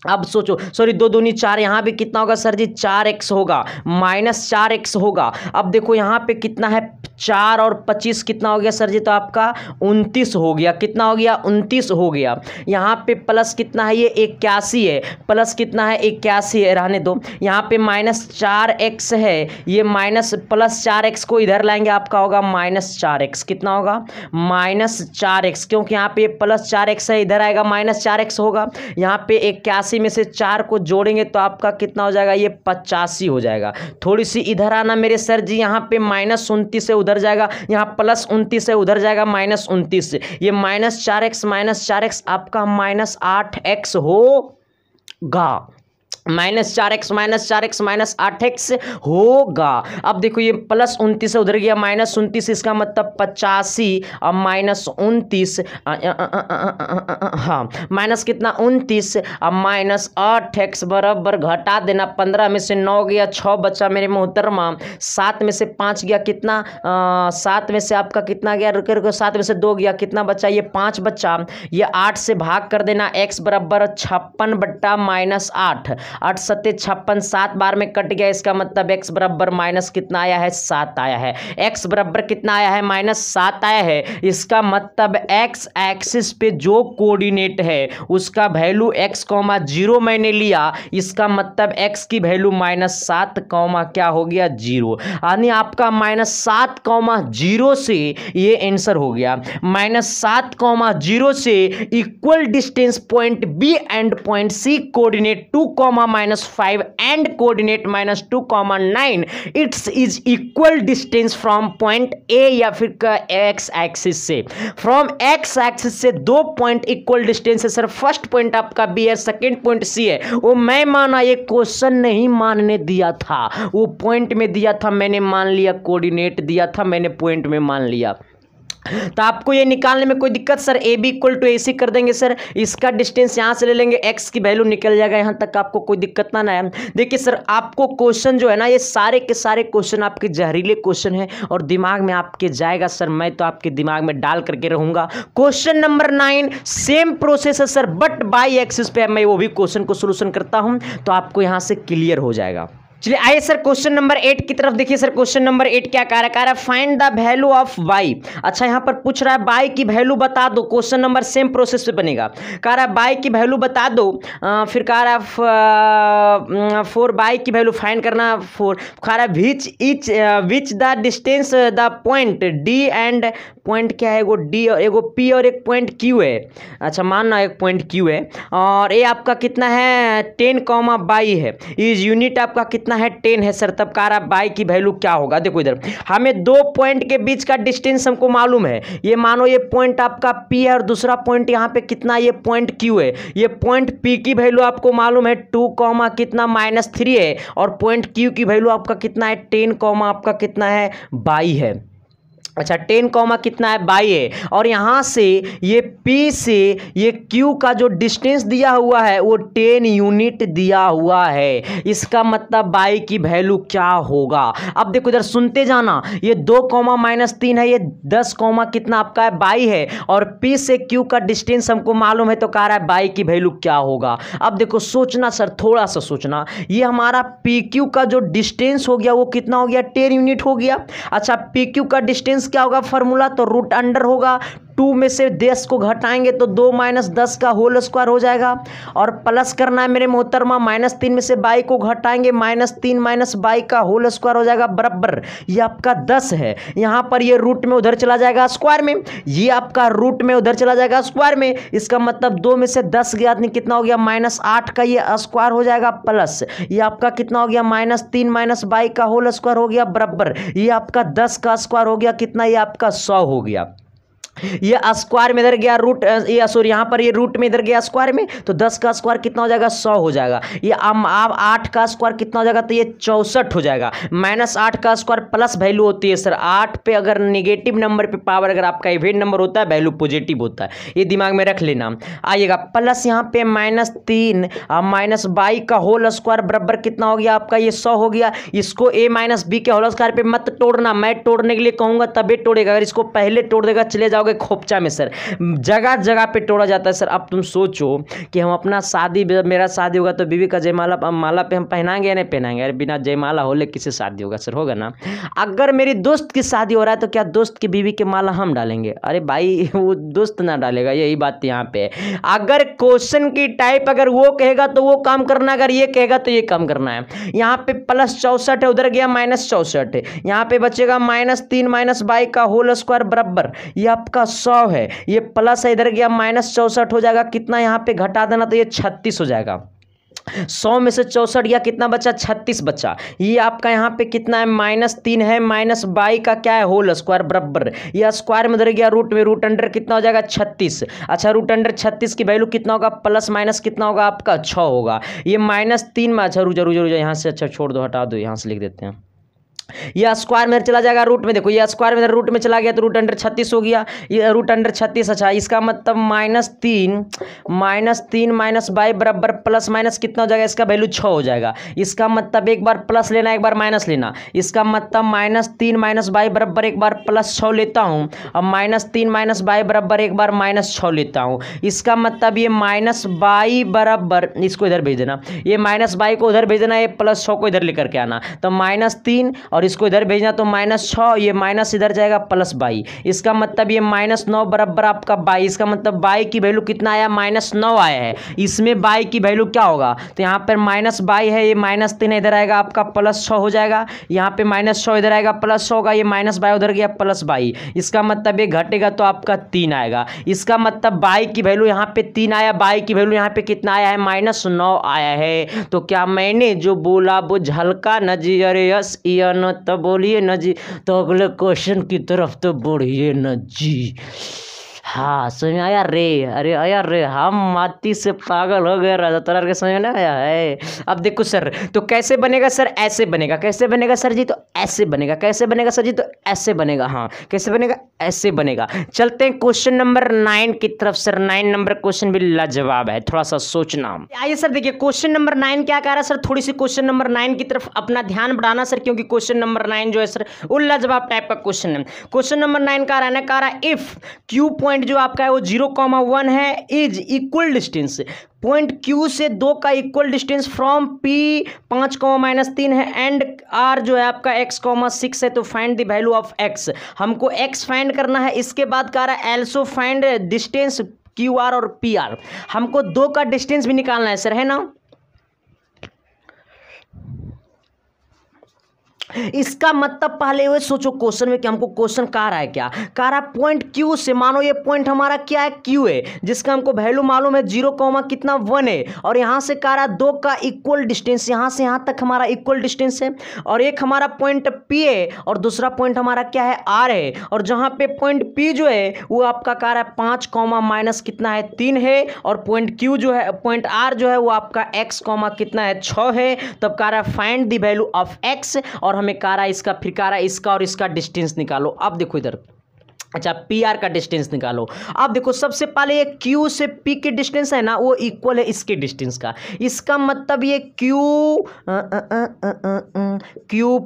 अब सोचो, सॉरी 2 दूनी 4, यहाँ पे कितना होगा सर जी 4x होगा, -4x होगा। अब देखो यहाँ पे कितना है 4 और 25 कितना हो गया सर जी, तो आपका 29 हो गया, कितना हो गया 29 हो गया। यहाँ पे प्लस कितना है, ये 81 है, प्लस कितना है 81 है, रहने दो। यहाँ पे -4x है, ये माइनस प्लस 4x को इधर लाएंगे, आपका होगा -4x, कितना होगा -4x, क्योंकि यहाँ पे प्लस 4x है, इधर आएगा -4x होगा। यहाँ पे 81 में से 4 को जोड़ेंगे तो आपका कितना हो जाएगा, ये 85 हो जाएगा। थोड़ी सी इधर आना मेरे सर जी, यहाँ पे -29 से उधर जाएगा, यहाँ +29 से उधर जाएगा -29 से, ये -4x आपका -8x होगा। -4x माइनस 8x होगा। अब देखो ये +29 उधर गया -29, इसका मतलब 85 और -29, हाँ माइनस कितना 29 और -8x बराबर घटा देना, 15 में से 9 गया, 6 बचा मेरे मोहतरमा, 7 में से 5 गया कितना, 7 में से आपका कितना गया, रुको रुको, 7 में से 2 गया, कितना बचा, ये 5 बचा, ये 8 से भाग कर देना, x बराबर 56 बट्टा -8, 8 सत्ते 56, 7 बार में कट गया, इसका मतलब x बराबर माइनस कितना आया है, 7 आया है। x बराबर कितना आया है, -7 आया है। इसका मतलब x एक्सिस पे जो कोऑर्डिनेट है उसका वैल्यू x, 0 मैंने लिया, इसका मतलब x की वैल्यू -7, क्या हो गया 0, यानी आपका -7, 0 से ये आंसर हो गया। -7, 0 से equal distance point B and point C coordinate 2, -5 and coordinate -2, 9, it's is equal distance from point A या फिर x एक्सिस से, फ्रॉम x एक्सिस से 2 पॉइंट इक्वल डिस्टेंस है सर। फर्स्ट पॉइंट आपका B है, सेकंड पॉइंट C है। वो मैं माना, ये क्वेश्चन नहीं मानने दिया था, वो पॉइंट में दिया था, मैंने मान लिया, कोऑर्डिनेट दिया था मैंने, पॉइंट में मान लिया। तो आपको ये निकालने में कोई दिक्कत sir, A B equal to AC कर देंगे सर, इसका डिस्टेंस यहाँ से ले लेंगे, x की वैल्यू निकल जाएगा, यहाँ तक आपको कोई दिक्कत ना आए। देखिए सर, आपको क्वेश्चन जो है ना, ये सारे के सारे क्वेश्चन आपके जहरीले क्वेश्चन है और दिमाग में आपके जाएगा सर, मैं तो आपके दिमाग में डाल करके रहूंगा। क्वेश्चन नंबर 9 सेम प्रोसेस है सर, बट बाई एक्सिस पे मैं वो भी क्वेश्चन को सोल्यूशन करता हूँ, तो आपको यहाँ से क्लियर हो जाएगा। चलिए आइए सर क्वेश्चन नंबर 8 की तरफ देखिए सर। क्वेश्चन नंबर 8 क्या कह रहा है, find the value of y। अच्छा यहाँ पर पूछ रहा है y की वैल्यू बता दो। क्वेश्चन नंबर सेम प्रोसेस पे बनेगा, कह रहा है y की वैल्यू बता दो, फिर कह रहा है फॉर y की वैल्यू फाइंड करना, फॉर कह रहा है which the distance the point D and point क्या है, एगो D और एगो P और एक पॉइंट Q है। अच्छा मानना एक पॉइंट Q है और ये आपका कितना है 10, बाई है, इज यूनिट आपका कितना है 10 है सर। तब कह रहा है बाई की वैल्यू क्या होगा। देखो इधर हमें 2 पॉइंट के बीच का डिस्टेंस हमको मालूम है, ये मानो ये पॉइंट आपका P है और दूसरा पॉइंट यहाँ पे कितना, ये पॉइंट Q है। ये पॉइंट P की वैल्यू आपको मालूम है 2, कितना -3 है और पॉइंट Q की वैल्यू आपका कितना है 10, आपका कितना है 22 है। अच्छा 10, कितना है 22 है और यहाँ से ये P से ये Q का जो डिस्टेंस दिया हुआ है वो 10 यूनिट दिया हुआ है। इसका मतलब 22 की वैल्यू क्या होगा। अब देखो इधर सुनते जाना, ये 2, -3 है, ये 10, कितना आपका है 22 है और P से Q का डिस्टेंस हमको मालूम है, तो कह रहा है 22 की वैल्यू क्या होगा। अब देखो सोचना सर, थोड़ा सा सोचना, ये हमारा PQ का जो डिस्टेंस हो गया वो कितना हो गया 10 यूनिट हो गया। अच्छा PQ का डिस्टेंस क्या होगा फॉर्मूला, तो रूट अंडर होगा, 2 में से 10 को घटाएंगे तो 2 - 10 का होल स्क्वायर हो जाएगा और प्लस करना है मेरे मोहतरमा, -3 में से 22 को घटाएंगे, -3 - 22 का होल स्क्वायर हो जाएगा बराबर, ये आपका 10 है। यहाँ पर ये रूट में उधर चला जाएगा स्क्वायर में, ये आपका रूट में उधर चला जाएगा स्क्वायर में, इसका मतलब 2 में से 10 गया, कितना हो गया -8 का ये स्क्वायर हो जाएगा प्लस ये आपका कितना हो गया -3 - 22 का होल स्क्वायर हो गया बराबर, ये आपका 10 का स्क्वायर हो गया कितना, ये आपका 100 हो गया। ये स्क्वायर में इधर गया रूट, ये सॉरी यहाँ पर ये रूट में इधर गया स्क्वायर में, तो 10 का स्क्वायर कितना हो जाएगा 100 हो जाएगा। ये अब 8 का स्क्वायर कितना हो जाएगा, तो ये 64 हो जाएगा। -8 का स्क्वायर प्लस वैल्यू होती है सर, 8 पे अगर नेगेटिव नंबर पे पावर अगर आपका इवेंट नंबर होता है वैल्यू पॉजिटिव होता है, ये दिमाग में रख लेना। आइएगा प्लस यहाँ पे -3 -22 का होल स्क्वायर बराबर कितना हो गया आपका, ये 100 हो गया। इसको a - b के होल स्क्वायर पे मत तोड़ना, मैं तोड़ने के लिए कहूँगा तभी तोड़ेगा, अगर इसको पहले तोड़ देगा चले जाओगे खोपचा में सर, जगह जगह पे तोड़ा जाता है सर। अब तुम सोचो कि हम अपना शादी, मेरा शादी होगा तो बीवी का जयमाला माला पे हम पहनाएंगे या नहीं पहनाएंगे, अरे बिना जयमाला होले किसी शादी होगा सर, होगा ना। अगर मेरी दोस्त की शादी हो रहा है तो क्या दोस्त की बीवी के माला हम डालेंगे, अरे भाई वो दोस्त ना डालेगा, यही बात यहाँ पे है। अगर क्वेश्चन की टाइप अगर वो कहेगा तो वो काम करना, अगर ये कहेगा तो ये काम करना है। यहाँ पे +64 है, उधर गया -64 है, यहाँ पे बचेगा -3 - 22 का होल स्क्वायर बराबर, ये आपका 100 है, ये प्लस है, इधर गया -64 हो जाएगा कितना, यहाँ पे घटा देना तो ये 36 हो जाएगा। 100 में से 64 या कितना बचा 36 बचा। ये आपका यहाँ पे कितना है -3 है, माइनस बाई का क्या है होल स्क्वायर बराबर, या स्क्वायर में उधर गया रूट में, रूट अंडर कितना हो जाएगा 36। अच्छा रूट अंडर 36 की वैल्यू कितना होगा प्लस माइनस कितना होगा आपका 6 होगा। ये -3 में, अच्छा रुझा यहाँ से, अच्छा छोड़ दो हटा दो, यहाँ से लिख देते हैं। यह स्क्वायर में चला जाएगा रूट में, देखो यह स्क्वायर में रूट में चला गया तो रूट अंडर 36 हो गया, ये रूट अंडर 36। अच्छा इसका मतलब -3 माइनस बाई बराबर प्लस माइनस कितना हो जाएगा, इसका वैल्यू 6 हो जाएगा। इसका मतलब एक बार प्लस लेना एक बार माइनस लेना, इसका मतलब -3 माइनस बाई बराबर एक बार +6 लेता हूँ, अब -3 माइनस बाई बराबर एक बार -6 लेता हूँ। इसका मतलब ये माइनस बाई बराबर, इसको इधर भेज देना, ये माइनस बाई को उधर भेज देना, ये +6 को इधर लेकर के आना, तो -3 और इसको इधर भेजना तो -6, ये माइनस इधर जाएगा +22। इसका मतलब ये -9 बराबर आपका 22। इसका मतलब बाई की वैल्यू कितना आया -9 आया है। इसमें बाई की वैल्यू क्या होगा, तो यहाँ पर -22 है, ये -3 इधर आएगा आपका +6 हो जाएगा, यहाँ पे -6 इधर आएगा +6 होगा, ये -22 उधर गया +22। इसका मतलब ये घटेगा तो आपका 3 आएगा। इसका मतलब बाई की वैल्यू यहाँ पे 3 आया, बाई की वैल्यू यहाँ पे कितना आया है -9 आया है। तो क्या मैंने जो बोला वो झलका न जी, अरे यस या न तो बोलिए न जी, तो अगले क्वेश्चन की तरफ तो बढ़िए न जी। हाँ समझ में आया रे, अरे आया रे, हम माती से पागल हो गए राजा तोरा के, समझ में ना आया है। अब देखो सर तो कैसे बनेगा सर, ऐसे बनेगा। कैसे बनेगा सर जी, तो ऐसे बनेगा। कैसे बनेगा सर जी, तो ऐसे बनेगा। हाँ कैसे बनेगा, ऐसे बनेगा। चलते हैं क्वेश्चन नंबर 9 की तरफ। सर 9 नंबर क्वेश्चन भी लाजवाब है, थोड़ा सा सोचना। आइए सर देखिए क्वेश्चन नंबर 9 क्या कह रहा है सर, थोड़ी सी क्वेश्चन नंबर 9 की तरफ अपना ध्यान बढ़ाना सर, क्योंकि क्वेश्चन नंबर 9 जो है सर वो लाजवाब टाइप का क्वेश्चन है। क्वेश्चन नंबर 9 कह रहा है इफ क्यू पॉइंट जो आपका है वो 0,1 है, is equal distance, point Q से 2 का इक्वल डिस्टेंस फ्रॉम पी 5,-3 है, एंड आर जो है आपका x,6 है, तो find the value of x। हमको x फाइंड करना है। इसके बाद कह रहा है also find distance Q R और पी आर, हमको 2 का डिस्टेंस भी निकालना है सर, है ना। इसका मतलब पहले वो सोचो क्वेश्चन में कि हमको क्वेश्चन कह रहा है क्या, कह रहा है पॉइंट क्यू से, मानो ये पॉइंट हमारा क्या है क्यू है, जिसका हमको वैल्यू मालूम है 0,1 है, और यहाँ से कह रहा है 2 का इक्वल डिस्टेंस, यहाँ से यहाँ तक हमारा इक्वल डिस्टेंस है, और एक हमारा पॉइंट पी है और दूसरा पॉइंट हमारा क्या है आर है, और जहाँ पे पॉइंट पी जो है वो आपका कह रहा है 5, कितना है 3 है, और पॉइंट क्यू जो है, पॉइंट आर जो है वो आपका x, कितना है 6 है। तब कह रहा है find the value of x, और हमें कह रहा है इसका, फिर कह रहा है इसका और इसका डिस्टेंस निकालो। अब देखो इधर, अच्छा पी आर का डिस्टेंस निकालो। अब देखो सबसे पहले ये क्यू से पी की डिस्टेंस है ना वो इक्वल है इसके डिस्टेंस का। इसका मतलब ये क्यू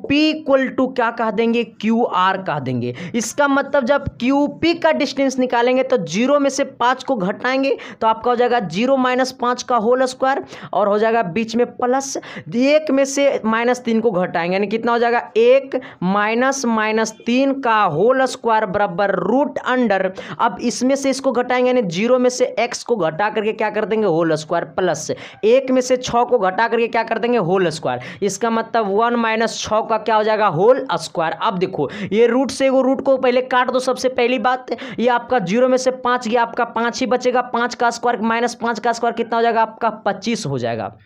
पी इक्वल टू क्या कह देंगे, क्यू आर कह देंगे। इसका मतलब जब क्यू पी का डिस्टेंस निकालेंगे तो 0 में से 5 को घटाएंगे तो आपका हो जाएगा 0 - 5 का होल स्क्वायर, और हो जाएगा बीच में प्लस 1 में से -3 को घटाएंगे, यानी कितना हो जाएगा 1 - -3 का होल स्क्वायर बराबर रूट अंडर। अब इसमें से इसको घटाएंगे, यानी 0 में से x को घटा करके क्या कर देंगे होल स्क्वायर, प्लस 1 में से 6 को घटा करके क्या कर देंगे होल स्क्वायर। इसका मतलब 1 - 6 का क्या हो जाएगा होल स्क्वायर। अब देखो ये रूट से वो रूट को पहले काट दो। सबसे पहली बात ये आपका 0 में से 5 गया, आपका 5 ही बचेगा। 5 का स्क्वायर -5 का स्क्वायर कितना हो जाएगा आपका 25 हो जाएगा।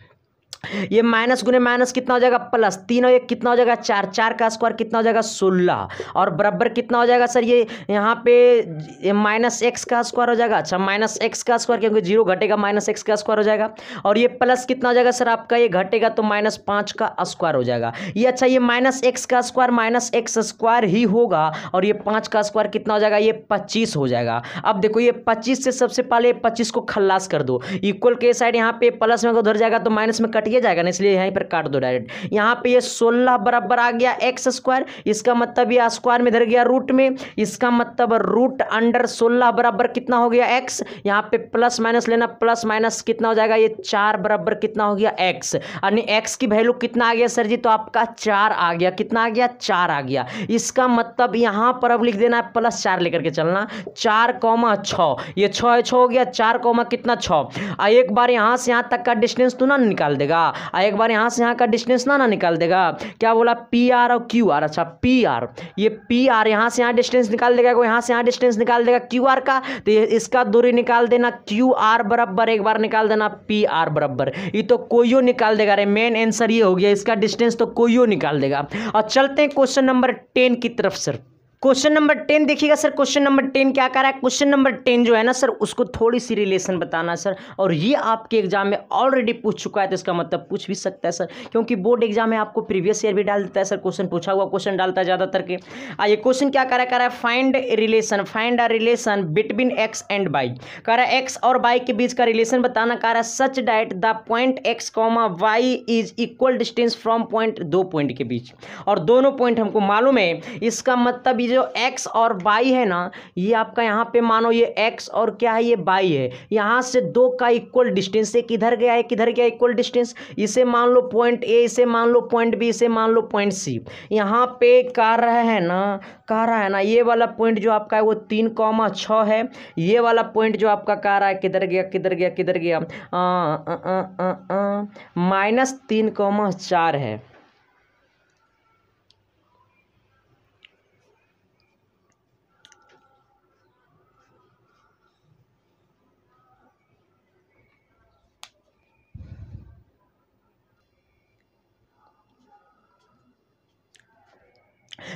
ये माइनस गुने माइनस कितना हो जाएगा प्लस, 3 और 1 कितना हो जाएगा 4, 4 का स्क्वायर कितना हो जाएगा 16, और बराबर कितना हो जाएगा सर ये यहाँ पे -x का स्क्वायर हो जाएगा। अच्छा -x का स्क्वायर, क्योंकि 0 घटेगा -x का स्क्वायर हो जाएगा, और ये प्लस कितना हो जाएगा सर आपका, ये घटेगा तो -5 का स्क्वायर हो जाएगा। ये अच्छा ये -x का स्क्वायर -x स्क्वायर ही होगा, और ये 5 का स्क्वायर कितना हो जाएगा, ये 25 हो जाएगा। अब देखो ये 25 से सबसे पहले 25 को खल्लास कर दो, इक्वल के साइड यहाँ पे प्लस में उधर जाएगा तो माइनस में कट जाएगा ना, इसलिए यहीं पर काट दो डायरेक्ट। यहाँ पे ये 16 बराबर आ गया x स्क्वायर, इसका मतलब ये स्क्वायर में इधर गया रूट में, इसका मतलब रूट अंडर 16 बराबर कितना हो गया x। यहाँ पे प्लस माइनस लेना, प्लस माइनस कितना हो जाएगा, ये 4 बराबर कितना हो गया x, यानी x की वैल्यू कितना आ गया सर जी, तो आपका 4 आ गया। कितना आ गया 4 आ गया। इसका मतलब यहाँ पर अब लिख देना है +4 लेकर के चलना, 4,6, ये 6 हो गया, 4, कितना 6। एक बार यहाँ से यहाँ तक का डिस्टेंस तू ना निकाल देगा, एक बार यहाँ से यहाँ का डिस्टेंस ना निकाल देगा। क्या बोला, पी आर और क्यू आर। अच्छा पी आर, ये पी आर यहाँ से यहाँ डिस्टेंस निकाल देगा, कोई यहाँ से यहाँ डिस्टेंस निकाल देगा क्यू आर का, तो इसका दूरी निकाल देना क्यू आर बराबर, एक बार निकाल देना पी आर बराबर। ये तो कोईयो निकाल देगा रे, मेन आंसर ये हो गया, इसका डिस्टेंस तो कोईयो निकाल देगा। और चलते हैं क्वेश्चन नंबर 10 की तरफ सर। क्वेश्चन नंबर 10 देखिएगा सर, क्वेश्चन नंबर 10 क्या कर रहा है। क्वेश्चन नंबर 10 जो है ना सर, उसको थोड़ी सी रिलेशन बताना सर, और ये आपके एग्जाम में ऑलरेडी पूछ चुका है, तो इसका मतलब पूछ भी सकता है सर, क्योंकि बोर्ड एग्जाम में आपको प्रीवियस ईयर भी डाल देता है सर, क्वेश्चन पूछा हुआ क्वेश्चन डालता है ज़्यादातर के। ये क्वेश्चन क्या कर रहा है, find a relation between x and y. कह रहा है एक्स और वाई के बीच का रिलेशन बताना, कह रहा है such that the point x comma y is equal distance from point, दो पॉइंट के बीच, और दोनों पॉइंट हमको मालूम है। इसका मतलब जो x और y है ना, ये आपका यहाँ पे मानो ये x और क्या है, ये y है, यहाँ से दो का इक्वल डिस्टेंस, एक इधर गया एक इधर गया इक्वल डिस्टेंस, इसे मान लो पॉइंट ए, इसे मान लो पॉइंट बी, इसे मान लो पॉइंट सी। यहाँ पे कह रहा है ना ये वाला पॉइंट जो आपका है वो 3,6 है, ये वाला पॉइंट जो आपका कह रहा है किधर गया किधर गया किधर गया, -3,4 है।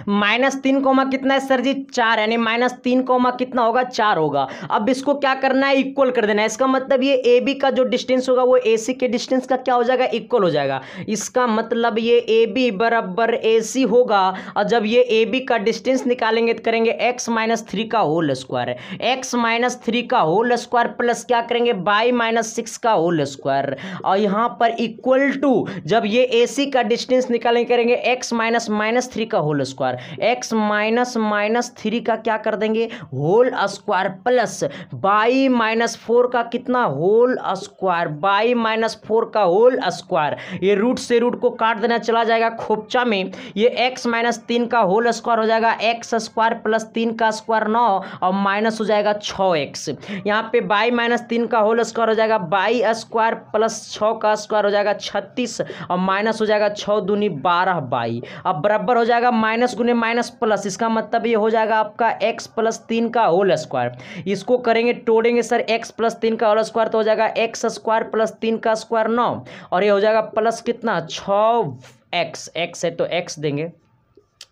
-3 कोमा कितना है सर जी, 4, यानी -3 कोमा कितना होगा, 4 होगा। अब इसको क्या करना है, इक्वल कर देना है। इसका मतलब ये ए बी का जो डिस्टेंस होगा वो ए सी के डिस्टेंस का क्या हो जाएगा, इक्वल हो जाएगा। इसका मतलब ये ए बी बराबर ए सी होगा, और जब ये ए बी का डिस्टेंस निकालेंगे तो करेंगे x-3 का होल स्क्वायर, x-3 का होल स्क्वायर प्लस क्या करेंगे y-6 का होल स्क्वायर, और यहाँ पर इक्वल टू जब ये ए सी का डिस्टेंस निकालेंगे करेंगे x-3 का होल स्क्वायर, x-3 का क्या कर देंगे होल स्क्वायर प्लस y-4 का कितना होल स्क्वायर, y-4 का होल स्क्वायर। ये रूट से रूट को काट देना, चला जाएगा खोपचा में, ये x-3 का होल स्क्वायर हो जाएगा x स्क्वायर प्लस 3 का स्क्वायर 9, और माइनस हो जाएगा 6x। यहाँ पे y-3 का होल स्क्वायर हो जाएगा y स्क्वायर प्लस 6 का स्क्वायर हो जाएगा 36, और माइनस हो जाएगा 6 दूनी 12 y, अब बराबर हो जाएगा माइनस गुने माइनस प्लस। इसका मतलब ये हो जाएगा आपका x प्लस 3 का होल स्क्वायर। इसको करेंगे तोड़ेंगे सर, x प्लस 3 का होल स्क्वायर तो हो जाएगा x स्क्वायर प्लस 3 का स्क्वायर 9, और ये हो जाएगा प्लस कितना 6x, x है तो x देंगे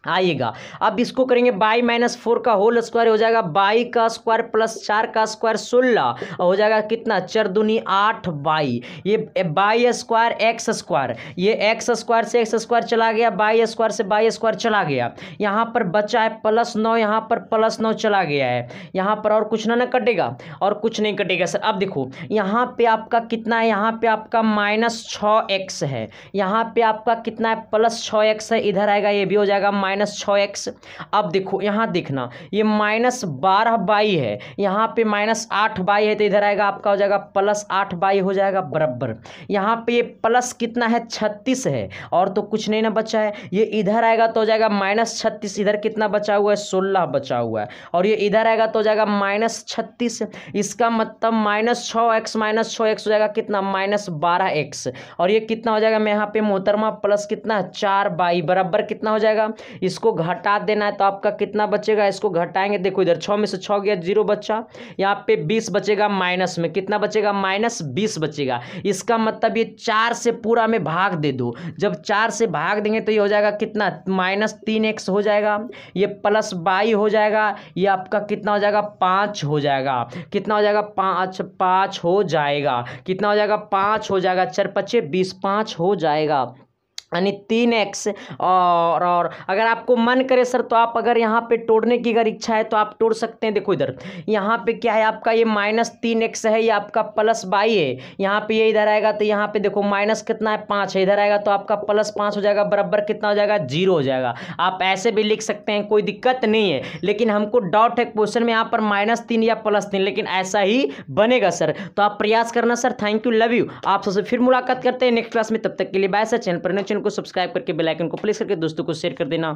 आइएगा। अब इसको करेंगे y-4 का होल स्क्वायर हो जाएगा y का स्क्वायर प्लस 4 का स्क्वायर 16, हो जाएगा कितना 4 दूनी 8y, ये y स्क्वायर x स्क्वायर, ये x स्क्वायर से x स्क्वायर चला गया, y स्क्वायर से y स्क्वायर चला गया, यहाँ पर बचा है +9, यहाँ पर +9 चला गया है, यहाँ पर और कुछ ना कटेगा, और कुछ नहीं कटेगा सर। अब देखो यहाँ पे आपका कितना है, यहाँ पे आपका -6x है, यहाँ पे आपका कितना है +6x है, इधर आएगा ये भी हो जाएगा -6x। अब देखो यहाँ देखना ये -12y है, यहाँ पे -8y है, तो इधर आएगा आपका हो जाएगा +8y हो जाएगा बराबर। यहाँ पे ये प्लस कितना है 36 है, और तो कुछ नहीं ना बचा है, ये इधर आएगा तो हो जाएगा -36, इधर कितना बचा हुआ है 16 बचा हुआ है, और ये इधर आएगा तो हो जाएगा -36। इसका मतलब -6x हो जाएगा कितना -12x, और ये कितना हो जाएगा, मैं यहाँ पे मोहतरमा प्लस कितना 4y बराबर कितना हो जाएगा, इसको घटा देना है तो आपका कितना बचेगा, इसको घटाएंगे देखो इधर 6 में से 6 गया 0 बचा, यहाँ पे 20 बचेगा, माइनस में कितना बचेगा -20 बचेगा। इसका मतलब ये 4 से पूरा में भाग दे दो, जब 4 से भाग देंगे तो ये हो जाएगा कितना -3x हो जाएगा, ये +y हो जाएगा, ये आपका कितना हो जाएगा 5 हो जाएगा, कितना हो जाएगा 5 हो जाएगा, कितना हो जाएगा 5 हो जाएगा, 4×5 20, 5 हो जाएगा, यानी 3x। और अगर आपको मन करे सर तो आप अगर यहाँ पे तोड़ने की अगर इच्छा है तो आप तोड़ सकते हैं। देखो इधर यहाँ पे क्या है आपका, ये -3x है, ये आपका +y है, यहाँ पे ये इधर आएगा तो यहाँ पे देखो माइनस कितना है 5 है, इधर आएगा तो आपका +5 हो जाएगा बराबर कितना हो जाएगा 0 हो जाएगा। आप ऐसे भी लिख सकते हैं, कोई दिक्कत नहीं है, लेकिन हमको डाउट है क्वेश्चन में यहाँ पर -3 या +3, लेकिन ऐसा ही बनेगा सर, तो आप प्रयास करना sir. Thank you, love you. आप सबसे फिर मुलाकात करते हैं नेक्स्ट क्लास में, तब तक के लिए बाय सर। चैनल पर नए चैनल को सब्सक्राइब करके बेल आइकन को प्रेस करके दोस्तों को शेयर कर देना।